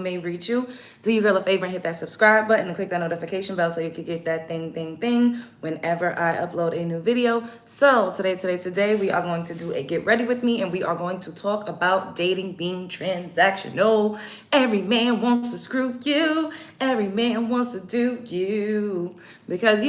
may reach you, do your girl a favor and hit that subscribe button and click that notification bell so you can get that thing whenever I upload a new video. So today, we are going to do a get ready with me, and we are going to talk about dating being transactional. Every man wants to screw you. Every man wants to do you. Because,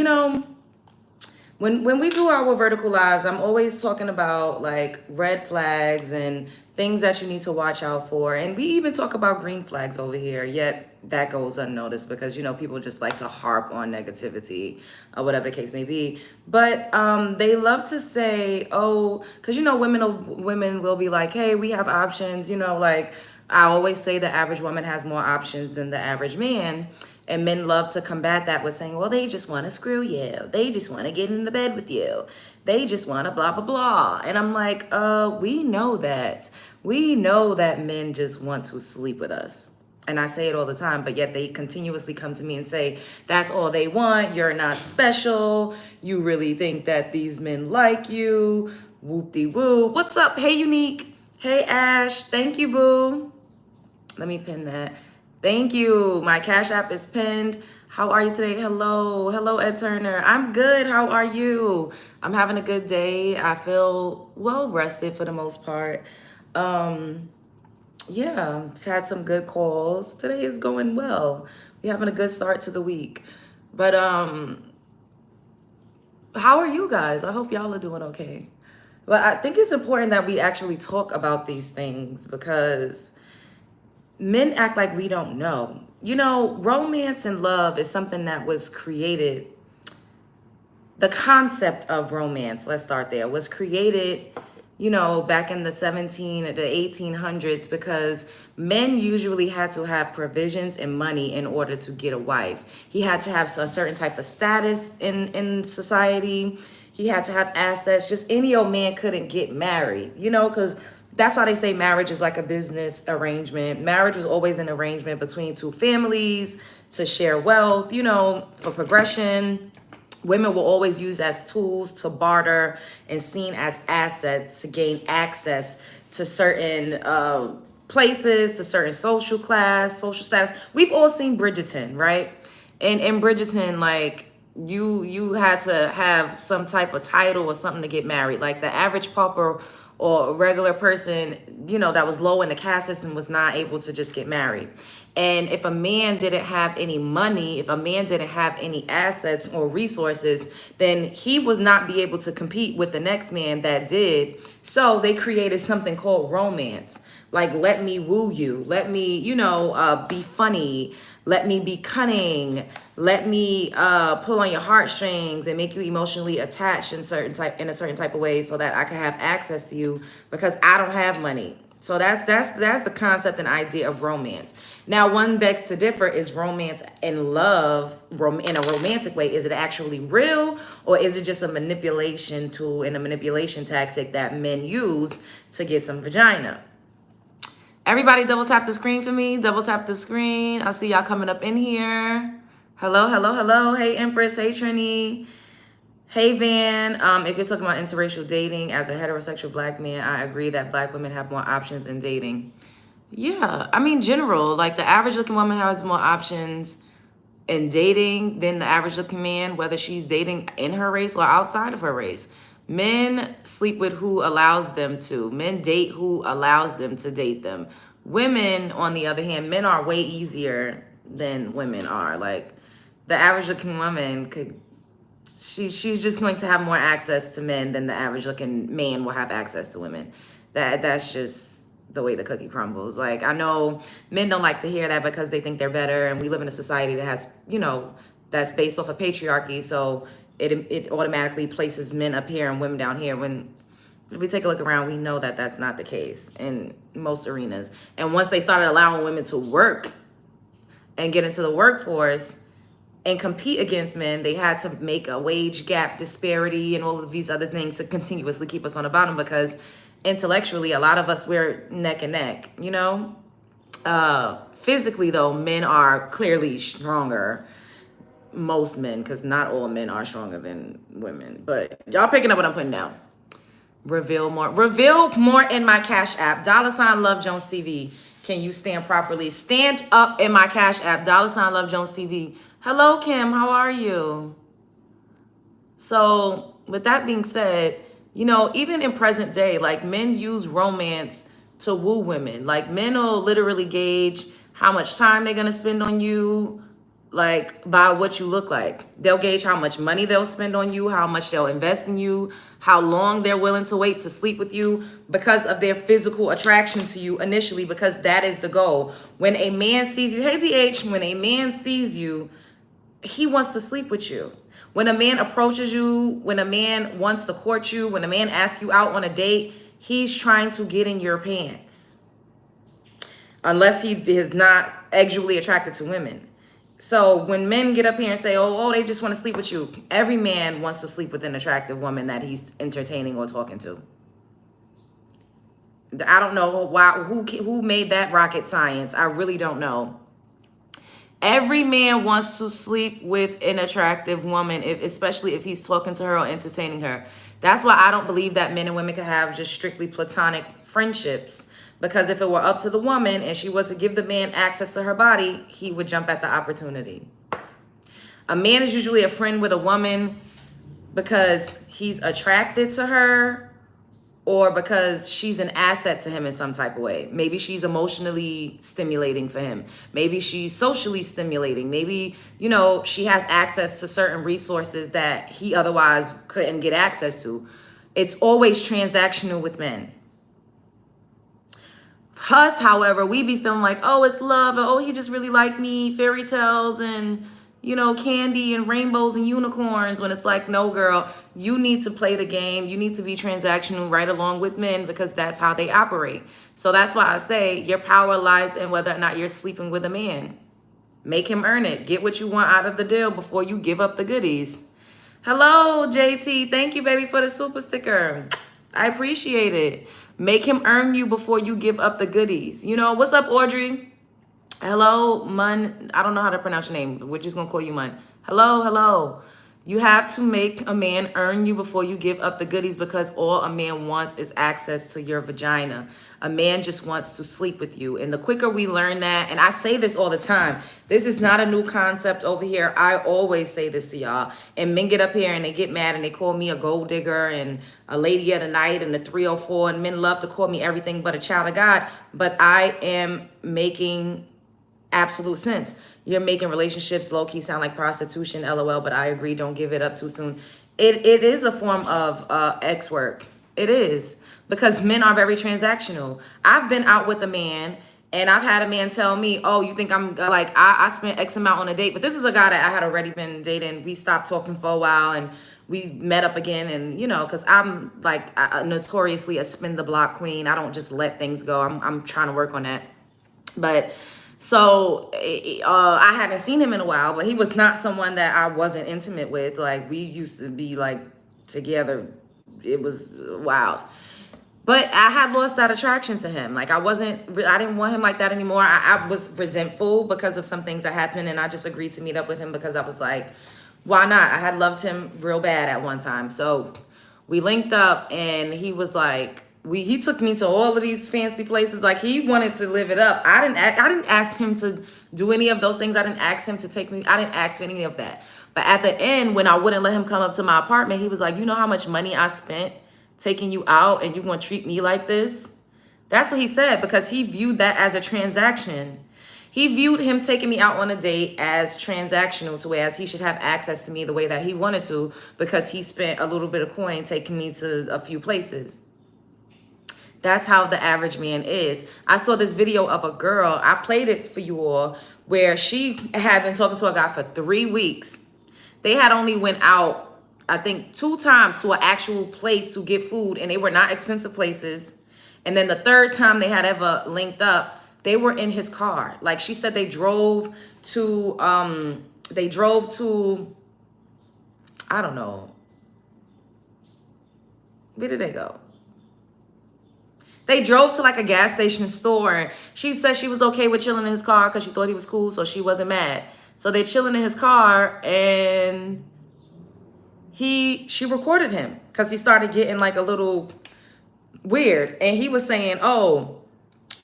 when we do our vertical lives, I'm always talking about like red flags and things that you need to watch out for. And we even talk about green flags over here, yet that goes unnoticed because, people just like to harp on negativity or whatever the case may be. But they love to say, oh, because, women will be like, hey, we have options, like I always say the average woman has more options than the average man. And men love to combat that with saying, well, they just want to screw you. They just want to get into bed with you. They just want to blah, blah, blah. And I'm like, we know that. We know that men just want to sleep with us. And I say it all the time, but yet they continuously come to me and say, that's all they want. You're not special. You really think that these men like you. Whoop-de-woo. What's up? Hey, Unique. Hey, Ash. Thank you, boo. Let me pin that. Thank you. My Cash App is pinned. How are you today? Hello, Ed Turner. I'm good. How are you? I'm having a good day. I feel well rested for the most part. Yeah, I've had some good calls. Today is going well. We're having a good start to the week. But how are you guys? I hope y'all are doing okay. But I think it's important that we actually talk about these things because men act like we don't know. Romance and love is something that was created. The concept of romance, let's start there, was created, back in the 1800s because men usually had to have provisions and money in order to get a wife. He had to have a certain type of status in society. He had to have assets. Just any old man couldn't get married, because that's why they say marriage is like a business arrangement. Marriage was always an arrangement between two families to share wealth, for progression. Women were always used as tools to barter and seen as assets to gain access to certain places, to certain social class, social status. We've all seen Bridgerton, right? And in Bridgerton, like you had to have some type of title or something to get married. Like the average pauper or a regular person, that was low in the caste system was not able to just get married. And if a man didn't have any money, if a man didn't have any assets or resources, then he would not be able to compete with the next man that did. So they created something called romance. Like, let me woo you. Let me, be funny. Let me be cunning. Let me pull on your heartstrings and make you emotionally attached in a certain type of way so that I can have access to you because I don't have money. So that's the concept and idea of romance. Now, one begs to differ: is romance and love in a romantic way? Is it actually real, or is it just a manipulation tool and a manipulation tactic that men use to get some vagina? Everybody double tap the screen for me. Double tap the screen. I see y'all coming up in here. Hello. Hey, Empress. Hey, Trini. Hey, Van. If you're talking about interracial dating as a heterosexual black man, I agree that black women have more options in dating. Yeah, I mean, general, like the average looking woman has more options in dating than the average looking man, whether she's dating in her race or outside of her race. Men sleep with who allows them to. Men date who allows them to date them. Women, on the other hand, men are way easier than women are. Like the average looking woman she's just going to have more access to men than the average looking man will have access to women. That's just the way the cookie crumbles. Like, I know men don't like to hear that because they think they're better, and we live in a society that has, that's based off of patriarchy, so it automatically places men up here and women down here. When if we take a look around, we know that that's not the case in most arenas. And once they started allowing women to work and get into the workforce and compete against men, they had to make a wage gap disparity and all of these other things to continuously keep us on the bottom, because intellectually, a lot of us, we're neck and neck, Physically, though, men are clearly stronger. Most men, because not all men are stronger than women. But y'all picking up what I'm putting down. Reveal more in my Cash App. $ Love Jones TV. Can you stand properly? Stand up in my Cash App, $ Love Jones TV. Hello, Kim. How are you? So with that being said, even in present day, like men use romance to woo women. Like men will literally gauge how much time they're gonna spend on you, like by what you look like. They'll gauge how much money they'll spend on you, how much they'll invest in you, how long they're willing to wait to sleep with you because of their physical attraction to you initially, because that is the goal. When a man sees you, hey DH, when a man sees you, he wants to sleep with you. When a man approaches you, when a man wants to court you, when a man asks you out on a date, he's trying to get in your pants. Unless he is not sexually attracted to women. So when men get up here and say, oh, they just want to sleep with you, every man wants to sleep with an attractive woman that he's entertaining or talking to. I don't know who made that rocket science. I really don't know. Every man wants to sleep with an attractive woman, especially if he's talking to her or entertaining her. That's why I don't believe that men and women can have just strictly platonic friendships. Because if it were up to the woman and she were to give the man access to her body, he would jump at the opportunity. A man is usually a friend with a woman because he's attracted to her, or because she's an asset to him in some type of way. Maybe she's emotionally stimulating for him. Maybe she's socially stimulating. Maybe, she has access to certain resources that he otherwise couldn't get access to. It's always transactional with men. Us, however, we be feeling like, oh, it's love. Oh, he just really liked me. Fairy tales and, candy and rainbows and unicorns, when it's like, no, girl, you need to play the game. You need to be transactional right along with men, because that's how they operate. So that's why I say your power lies in whether or not you're sleeping with a man. Make him earn it. Get what you want out of the deal before you give up the goodies. Hello, JT. Thank you, baby, for the super sticker. I appreciate it. Make him earn you before you give up the goodies. What's up, Audrey? Hello, Mun. I don't know how to pronounce your name. We're just going to call you Mun. Hello. You have to make a man earn you before you give up the goodies, because all a man wants is access to your vagina. A man just wants to sleep with you. And the quicker we learn that, and I say this all the time, this is not a new concept over here. I always say this to y'all. And men get up here and they get mad and they call me a gold digger and a lady of the night and a 304. And men love to call me everything but a child of God. But I am making absolute sense. You're making relationships low-key sound like prostitution, LOL, but I agree, don't give it up too soon. It is a form of X work. It is, because men are very transactional. I've been out with a man and I've had a man tell me, oh, you think I'm like, I spent X amount on a date, but this is a guy that I had already been dating. We stopped talking for a while and we met up again. And, because I'm like notoriously a spin the block queen. I don't just let things go. I'm trying to work on that. But so I hadn't seen him in a while, but he was not someone that I wasn't intimate with. Like, we used to be like together. It was wild. But I had lost that attraction to him. Like, I didn't want him like that anymore. I was resentful because of some things that happened, and I just agreed to meet up with him because I was like, why not? I had loved him real bad at one time. So we linked up, and he was like, he took me to all of these fancy places. Like, he wanted to live it up. I didn't ask him to do any of those things. I didn't ask him to take me. I didn't ask for any of that. But at the end, when I wouldn't let him come up to my apartment, he was like, you know how much money I spent taking you out, and you going to treat me like this? That's what he said, because he viewed that as a transaction. He viewed him taking me out on a date as transactional, to whereas he should have access to me the way that he wanted to, because he spent a little bit of coin taking me to a few places. That's how the average man is. I saw this video of a girl, I played it for you all, where she had been talking to a guy for 3 weeks. They had only went out, I think, 2 times to an actual place to get food, and they were not expensive places. And then the third time they had ever linked up, they were in his car. Like, she said they drove to, I don't know. Where did they go? They drove to like a gas station store. She said she was okay with chilling in his car because she thought he was cool, so she wasn't mad. So they're chilling in his car, and she recorded him because he started getting like a little weird. And he was saying, oh,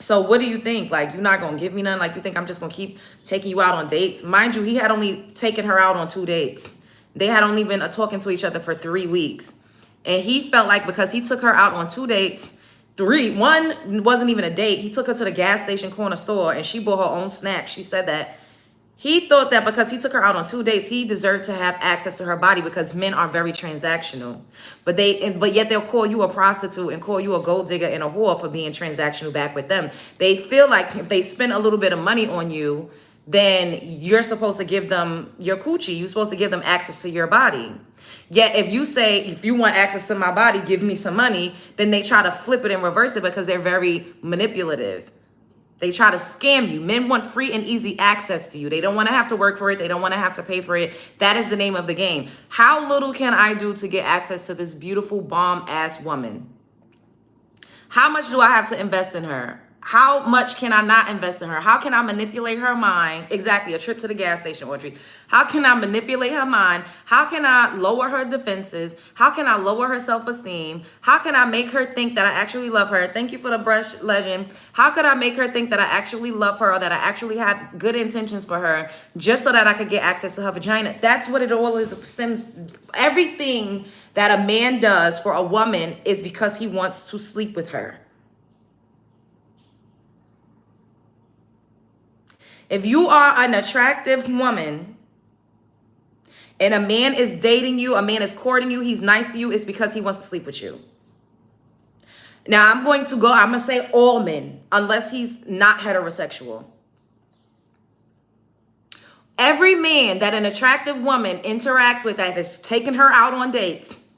So what do you think? Like, you're not gonna give me none? Like, you think I'm just gonna keep taking you out on dates? Mind you, he had only taken her out on 2 dates. They had only been talking to each other for 3 weeks. And he felt like because he took her out on 2 dates, one wasn't even a date. He took her to the gas station corner store and she bought her own snacks. She said that he thought that because he took her out on 2 dates, he deserved to have access to her body, because men are very transactional. But yet they'll call you a prostitute and call you a gold digger and a whore for being transactional back with them. They feel like if they spend a little bit of money on you, then you're supposed to give them your coochie. You're supposed to give them access to your body. Yet if you say, if you want access to my body, give me some money, then they try to flip it and reverse it because they're very manipulative. They try to scam you. Men want free and easy access to you. They don't want to have to work for it. They don't want to have to pay for it. That is the name of the game. How little can I do to get access to this beautiful bomb-ass woman? How much do I have to invest in her? How much can I not invest in her? How can I manipulate her mind? Exactly, a trip to the gas station, Audrey. How can I manipulate her mind? How can I lower her defenses? How can I lower her self-esteem? How can I make her think that I actually love her? Thank you for the brush, legend. How could I make her think that I actually love her, or that I actually have good intentions for her, just so that I could get access to her vagina? That's what it all is. Everything that a man does for a woman is because he wants to sleep with her. If you are an attractive woman and a man is dating you, a man is courting you, he's nice to you, it's because he wants to sleep with you. Now, I'm going to say all men, unless he's not heterosexual. Every man that an attractive woman interacts with, that has taken her out on dates,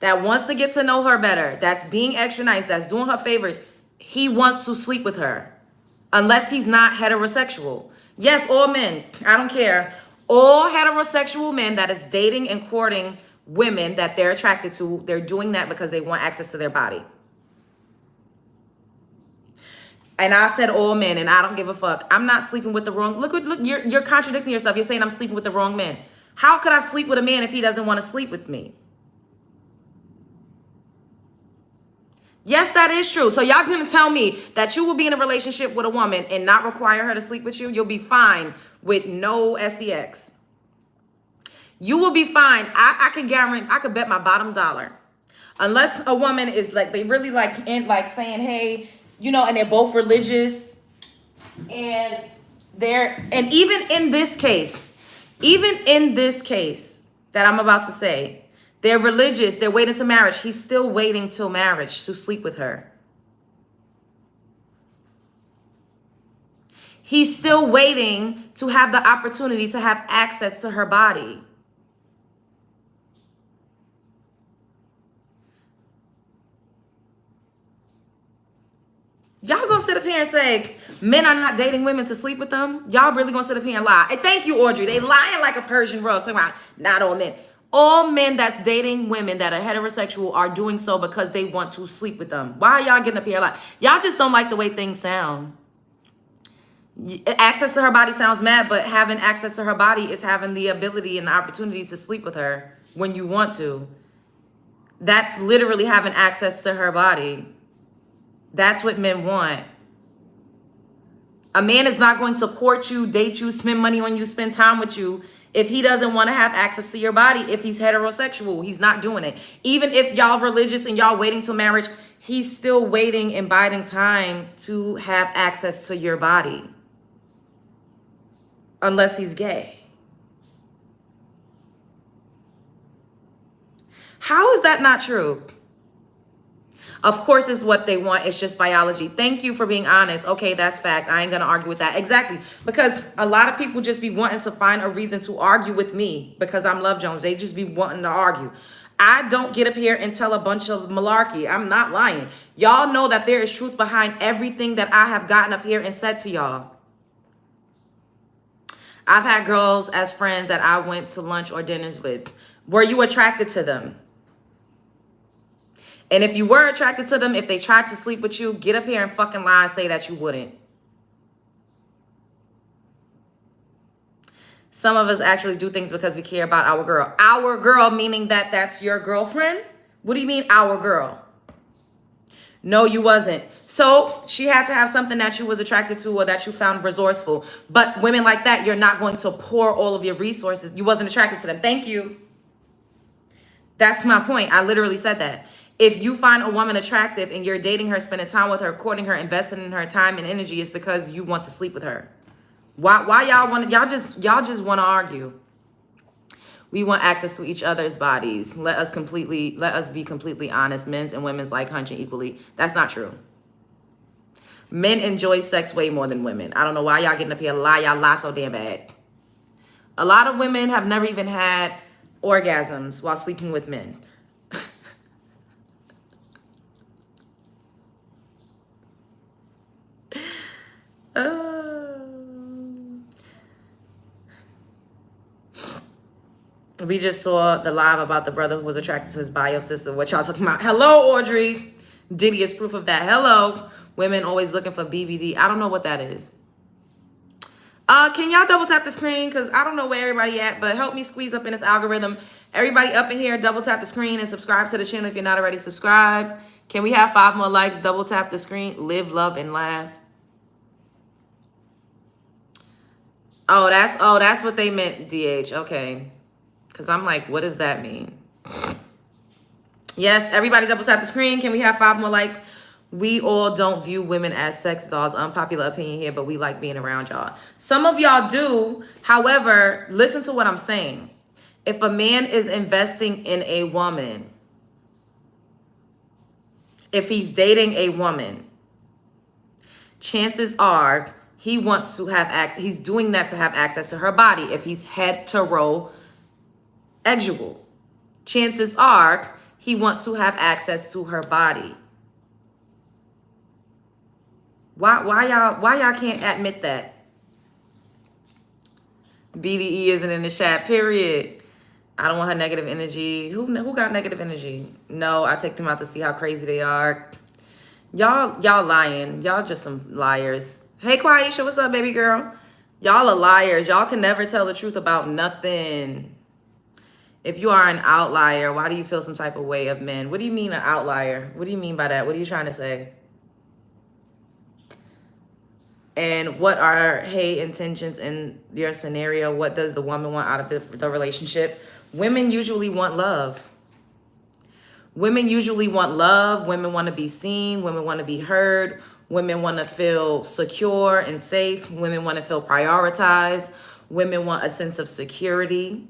that wants to get to know her better, that's being extra nice, that's doing her favors, he wants to sleep with her. Unless he's not heterosexual. Yes, all men. I don't care. All heterosexual men that is dating and courting women that they're attracted to, they're doing that because they want access to their body. And I said all men, and I don't give a fuck. I'm not sleeping with the wrong. Look, you're contradicting yourself. You're saying I'm sleeping with the wrong man. How could I sleep with a man if he doesn't want to sleep with me? Yes, that is true. So y'all gonna tell me that you will be in a relationship with a woman and not require her to sleep with you? You'll be fine with no sex. You will be fine. I could guarantee, I could bet my bottom dollar. Unless a woman is like, they really like saying, hey, you know, and they're both religious. And even in this case that I'm about to say, they're religious. They're waiting to marriage. He's still waiting till marriage to sleep with her. He's still waiting to have the opportunity to have access to her body. Y'all gonna sit up here and say men are not dating women to sleep with them? Y'all really gonna sit up here and lie? And thank you, Audrey. They lying like a Persian rug. Talking about not all men. All men that's dating women that are heterosexual are doing so because they want to sleep with them. Why are y'all getting up here like, y'all just don't like the way things sound. Access to her body sounds mad, but having access to her body is having the ability and the opportunity to sleep with her when you want to. That's literally having access to her body. That's what men want. A man is not going to court you, date you, spend money on you, spend time with you if he doesn't want to have access to your body. If he's heterosexual, he's not doing it. Even if y'all religious and y'all waiting till marriage, he's still waiting and biding time to have access to your body. Unless he's gay. How is that not true? Of course, it's what they want. It's just biology. Thank you for being honest. Okay, that's fact. I ain't going to argue with that. Exactly. Because a lot of people just be wanting to find a reason to argue with me because I'm Love Jones. They just be wanting to argue. I don't get up here and tell a bunch of malarkey. I'm not lying. Y'all know that there is truth behind everything that I have gotten up here and said to y'all. I've had girls as friends that I went to lunch or dinners with. Were you attracted to them? And if you were attracted to them, if they tried to sleep with you, get up here and fucking lie and say that you wouldn't. Some of us actually do things because we care about our girl. Our girl, meaning that that's your girlfriend? What do you mean our girl? No, you wasn't. So she had to have something that you was attracted to or that you found resourceful. But women like that, you're not going to pour all of your resources. You wasn't attracted to them. Thank you. That's my point. I literally said that. If you find a woman attractive and you're dating her, spending time with her, courting her, investing in her time and energy, it's because you want to sleep with her. Why y'all want y'all just want to argue? We want access to each other's bodies. Let us be completely honest. Men's and women's like hunching equally. That's not true. Men enjoy sex way more than women. I don't know why y'all getting up here y'all lie so damn bad. A lot of women have never even had orgasms while sleeping with men. We just saw the live about the brother who was attracted to his bio sister. What y'all talking about? Hello, Audrey. Diddy is proof of that. Hello. Women always looking for BBD. I don't know what that is. Can y'all double tap the screen? Because I don't know where everybody at, but help me squeeze up in this algorithm. Everybody up in here, double tap the screen and subscribe to the channel if you're not already subscribed. Can we have 5 more likes? Double tap the screen. Live, love, and laugh. Oh, that's what they meant, DH. Okay. Because I'm like, what does that mean? Yes, everybody double tap the screen. Can we have 5 more likes? We all don't view women as sex dolls. Unpopular opinion here, but we like being around y'all. Some of y'all do. However, listen to what I'm saying. If a man is investing in a woman, if he's dating a woman, chances are he wants to have access. He's doing that to have access to her body. If he's hetero, chances are he wants to have access to her body. Why y'all can't admit that? BDE isn't in the chat, period. I don't want her negative energy. Who got negative energy? No, I take them out to see how crazy they are. Y'all lying. Y'all just some liars. Hey, Quaisha, what's up, baby girl? Y'all are liars. Y'all can never tell the truth about nothing. If you are an outlier, why do you feel some type of way of men? What do you mean an outlier? What do you mean by that? What are you trying to say? And what are intentions in your scenario? What does the woman want out of the relationship? Women usually want love. Women usually want love. Women want to be seen. Women want to be heard. Women want to feel secure and safe. Women want to feel prioritized. Women want a sense of security.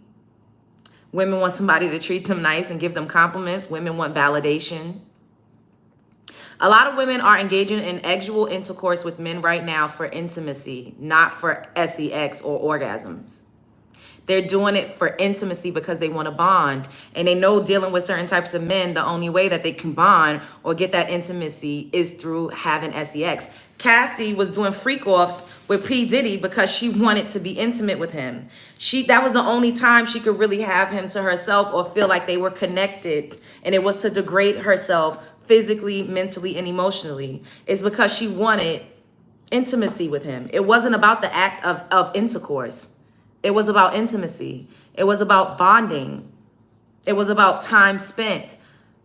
Women want somebody to treat them nice and give them compliments. Women want validation. A lot of women are engaging in sexual intercourse with men right now for intimacy, not for sex or orgasms. They're doing it for intimacy because they want to bond. And they know dealing with certain types of men, the only way that they can bond or get that intimacy is through having sex. Cassie was doing freak offs with P. Diddy because she wanted to be intimate with him. That was the only time she could really have him to herself or feel like they were connected. And it was to degrade herself physically, mentally, and emotionally. It's because she wanted intimacy with him. It wasn't about the act of intercourse. It was about intimacy. It was about bonding. It was about time spent.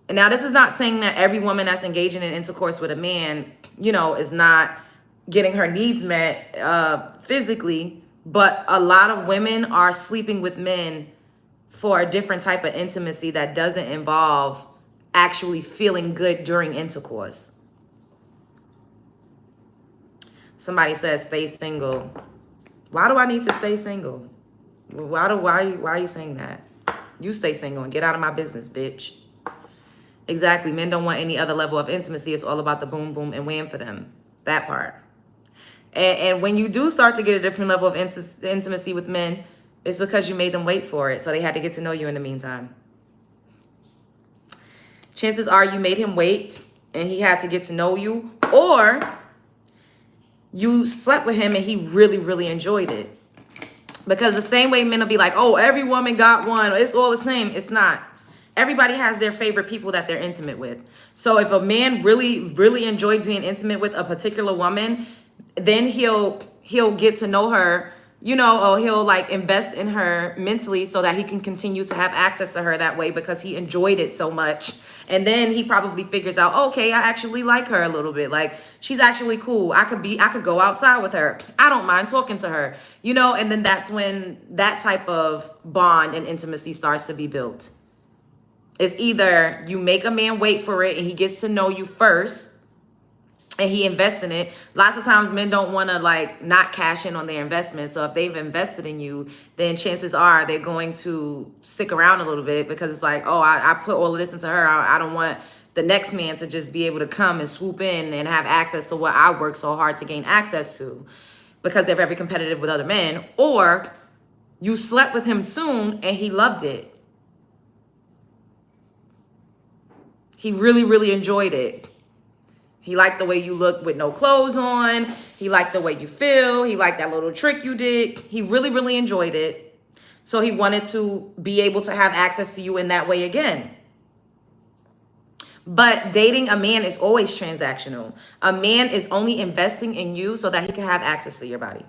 And now this is not saying that every woman that's engaging in intercourse with a man, is not getting her needs met physically. But a lot of women are sleeping with men for a different type of intimacy that doesn't involve actually feeling good during intercourse. Somebody says stay single. Why do I need to stay single? Why are you saying that? You stay single and get out of my business, bitch. Exactly. Men don't want any other level of intimacy. It's all about the boom, boom, and wham for them. That part. And when you do start to get a different level of intimacy with men, it's because you made them wait for it. So they had to get to know you in the meantime. Chances are you made him wait and he had to get to know you, or you slept with him and he really, really enjoyed it. Because the same way men will be like, oh, every woman got one. It's all the same. It's not. Everybody has their favorite people that they're intimate with. So if a man really, really enjoyed being intimate with a particular woman, then he'll get to know her, You know, or he'll like invest in her mentally so that he can continue to have access to her that way because he enjoyed it so much. And then he probably figures out, okay, I actually like her a little bit. Like, she's actually cool. I could go outside with her. I don't mind talking to her, you know, and then that's when that type of bond and intimacy starts to be built. It's either you make a man wait for it and he gets to know you first and he invests in it. Lots of times men don't want to like not cash in on their investment. So if they've invested in you, then chances are they're going to stick around a little bit because it's like, oh, I put all of this into her. I don't want the next man to just be able to come and swoop in and have access to what I worked so hard to gain access to, because they're very competitive with other men. Or you slept with him soon and he loved it. He really, really enjoyed it. He liked the way you look with no clothes on. He liked the way you feel. He liked that little trick you did. He really, really enjoyed it. So he wanted to be able to have access to you in that way again. But dating a man is always transactional. A man is only investing in you so that he can have access to your body.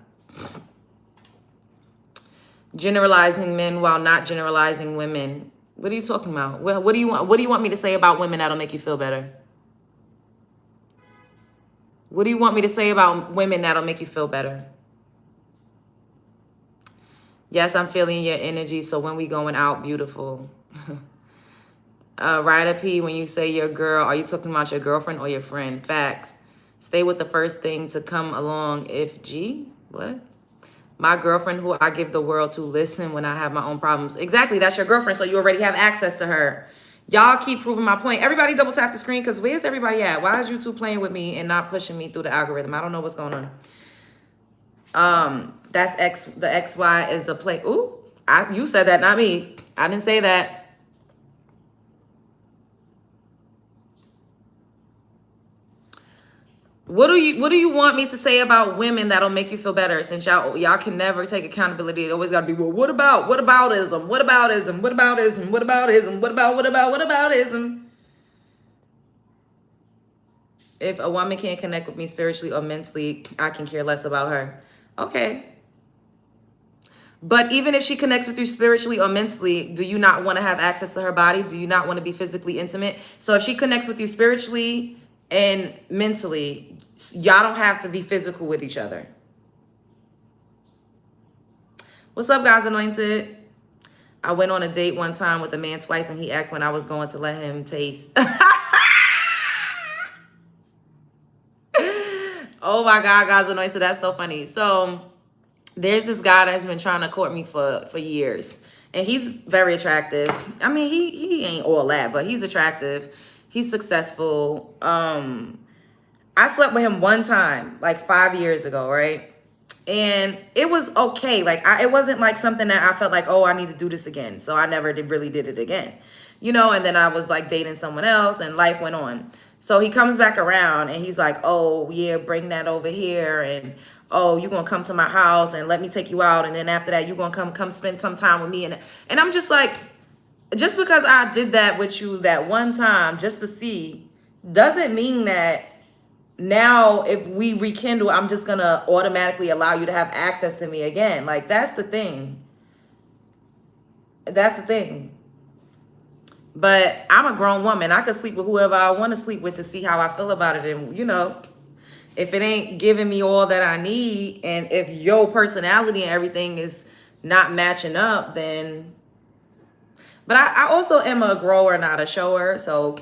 Generalizing men while not generalizing women. What are you talking about? Well, what do you want me to say about women that'll make you feel better? What do you want me to say about women that'll make you feel better? Yes, I'm feeling your energy. So when we going out, beautiful. Ryder P, when you say your girl, are you talking about your girlfriend or your friend? Facts. Stay with the first thing to come along if G. What? My girlfriend who I give the world to listen when I have my own problems. Exactly, that's your girlfriend, so you already have access to her. Y'all keep proving my point. Everybody double tap the screen, because where's everybody at? Why is YouTube playing with me and not pushing me through the algorithm? I don't know what's going on. That's X. The XY is a play. Ooh, you said that, not me. I didn't say that. What do you want me to say about women that'll make you feel better? Since y'all can never take accountability, it always gotta be, well, what aboutism? What aboutism? What aboutism? What aboutism? What aboutism? If a woman can't connect with me spiritually or mentally, I can care less about her. Okay. But even if she connects with you spiritually or mentally, do you not want to have access to her body? Do you not want to be physically intimate? So if she connects with you spiritually and mentally, y'all don't have to be physical with each other. What's up, guys? Anointed. I went on a date one time with a man twice and he asked when I was going to let him taste. Oh my God, guys, Anointed. That's so funny. So there's this guy that's been trying to court me for years. And he's very attractive. I mean, he ain't all that, but he's attractive. He's successful. I slept with him one time, like 5 years ago, right? And it was okay. Like, it wasn't like something that I felt like, oh, I need to do this again. So I never really did it again, you know? And then I was like dating someone else and life went on. So he comes back around and he's like, oh, yeah, bring that over here. And, oh, you're going to come to my house and let me take you out. And then after that, you're going to come spend some time with me. And I'm just like, just because I did that with you that one time just to see doesn't mean that now if we rekindle, I'm just going to automatically allow you to have access to me again. Like, that's the thing. That's the thing. But I'm a grown woman. I could sleep with whoever I want to sleep with to see how I feel about it. And, you know, if it ain't giving me all that I need, and if your personality and everything is not matching up, then... But I also am a grower, not a shower. So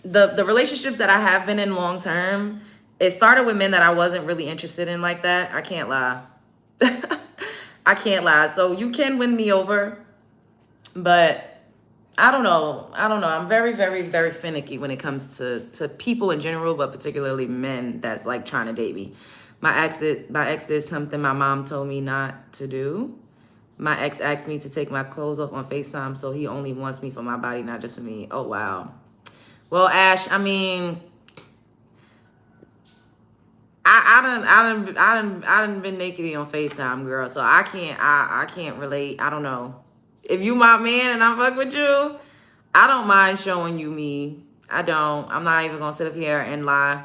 the relationships that I have been in long term, it started with men that I wasn't really interested in like that. I can't lie. I can't lie. So you can win me over, but I don't know. I'm very, very, very finicky when it comes to people in general, but particularly men that's like trying to date me. My ex did something my mom told me not to do. My ex asked me to take my clothes off on FaceTime, so he only wants me for my body, not just for me. Oh, wow. Well, Ash, I mean, I done been naked on FaceTime, girl, so I can't relate. I don't know. If you my man and I fuck with you, I don't mind showing you me. I don't. I'm not even gonna sit up here and lie.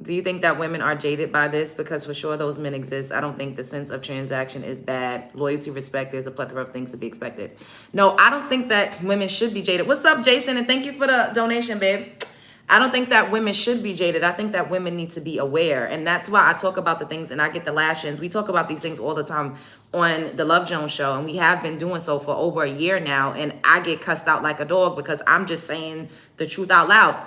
Do you think that women are jaded by this? Because for sure those men exist. I don't think the sense of transaction is bad. Loyalty, respect, there's a plethora of things to be expected. No, I don't think that women should be jaded. What's up, Jason? And thank you for the donation, babe. I don't think that women should be jaded. I think that women need to be aware. And that's why I talk about the things and I get the lashings. We talk about these things all the time on the Love Jones show. And we have been doing so for over a year now. And I get cussed out like a dog because I'm just saying the truth out loud.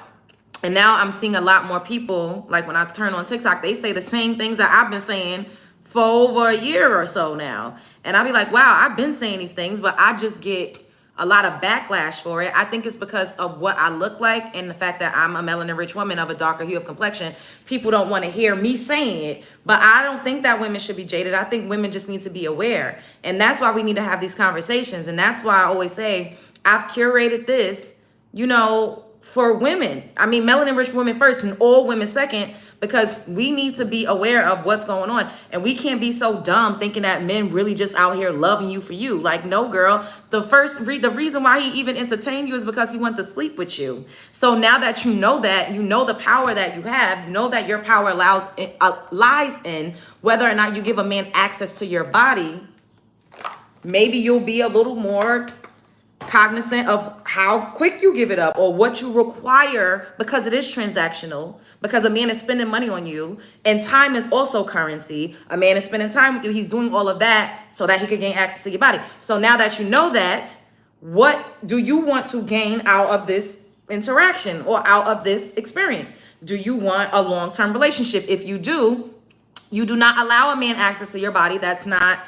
And now I'm seeing a lot more people, like when I turn on TikTok, they say the same things that I've been saying for over a year or so now. And I'll be like, wow, I've been saying these things, but I just get a lot of backlash for it. I think it's because of what I look like and the fact that I'm a melanin-rich woman of a darker hue of complexion. People don't want to hear me saying it, but I don't think that women should be jaded. I think women just need to be aware. And that's why we need to have these conversations. And that's why I always say, I've curated this, for women. I mean, melanin-rich women first and all women second, because we need to be aware of what's going on. And we can't be so dumb thinking that men really just out here loving you for you. Like, no, girl. The reason why he even entertained you is because he wanted to sleep with you. So now that you know the power that you have, you know that your power lies in whether or not you give a man access to your body. Maybe you'll be a little more cognizant of how quick you give it up or what you require, because it is transactional, because a man is spending money on you and time is also currency. A man is spending time with you. He's doing all of that so that he could gain access to your body. So now that you know that, what do you want to gain out of this interaction or out of this experience? Do you want a long-term relationship? If you do, you do not allow a man access to your body that's not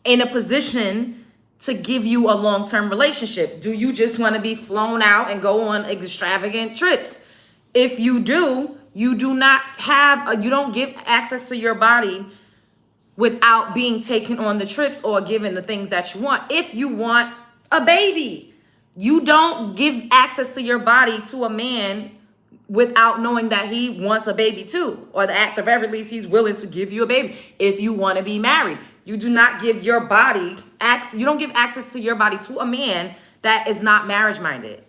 in a position to give you a long-term relationship. Do you just want to be flown out and go on extravagant trips? If you do, you don't give access to your body without being taken on the trips or given the things that you want. If you want a baby, you don't give access to your body to a man without knowing that he wants a baby too, or at the very least he's willing to give you a baby. If you want to be married, you do not give your body access. You don't give access to your body to a man that is not marriage minded.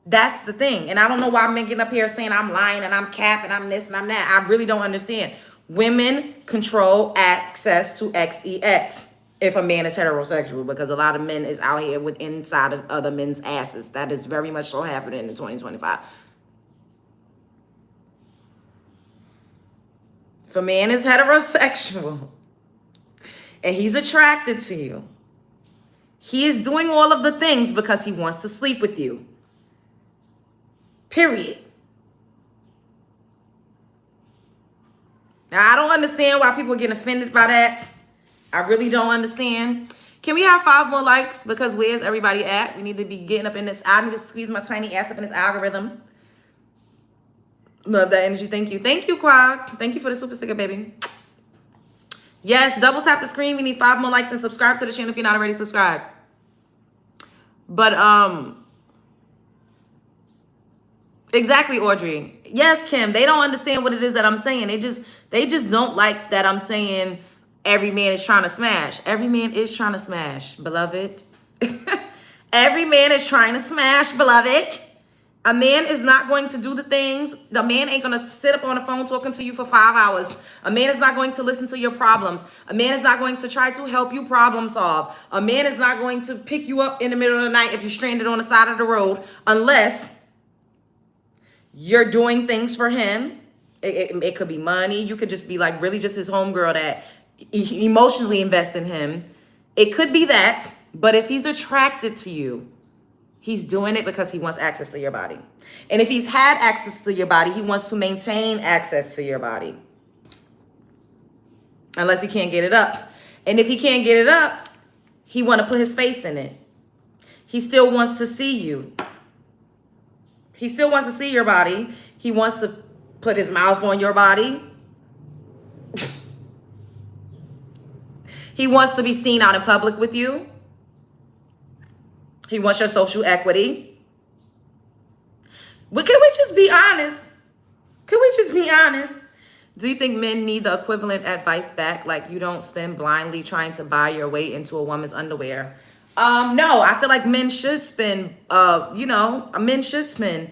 That's the thing. And I don't know why I'm getting up here saying I'm lying and I'm capping, I'm this and I'm that. I really don't understand. Women control access to XEX if a man is heterosexual, because a lot of men is out here with inside of other men's asses. That is very much so happening in 2025. If a man is heterosexual and he's attracted to you, he is doing all of the things because he wants to sleep with you. Period. Now, I don't understand why people get offended by that. I really don't understand. Can we have 5 more likes? Because where's everybody at? We need to be getting up in this. I need to squeeze my tiny ass up in this algorithm. Love that energy. Thank you. Thank you, Quad. Thank you for the super sticker, baby. Yes, double tap the screen. We need 5 more likes and subscribe to the channel if you're not already subscribed. But, exactly, Audrey. Yes, Kim. They don't understand what it is that I'm saying. They just don't like that I'm saying every man is trying to smash. Every man is trying to smash, beloved. Every man is trying to smash, beloved. A man is not going to do the things. The man ain't going to sit up on the phone talking to you for 5 hours. A man is not going to listen to your problems. A man is not going to try to help you problem solve. A man is not going to pick you up in the middle of the night if you're stranded on the side of the road, unless you're doing things for him. It could be money. You could just be like really just his homegirl that emotionally invests in him. It could be that. But if he's attracted to you, he's doing it because he wants access to your body. And if he's had access to your body, he wants to maintain access to your body. Unless he can't get it up. And if he can't get it up, he want to put his face in it. He still wants to see you. He still wants to see your body. He wants to put his mouth on your body. He wants to be seen out in public with you. He wants your social equity. But can we just be honest? Can we just be honest? Do you think men need the equivalent advice back? Like you don't spend blindly trying to buy your way into a woman's underwear. No, I feel like men should spend, men should spend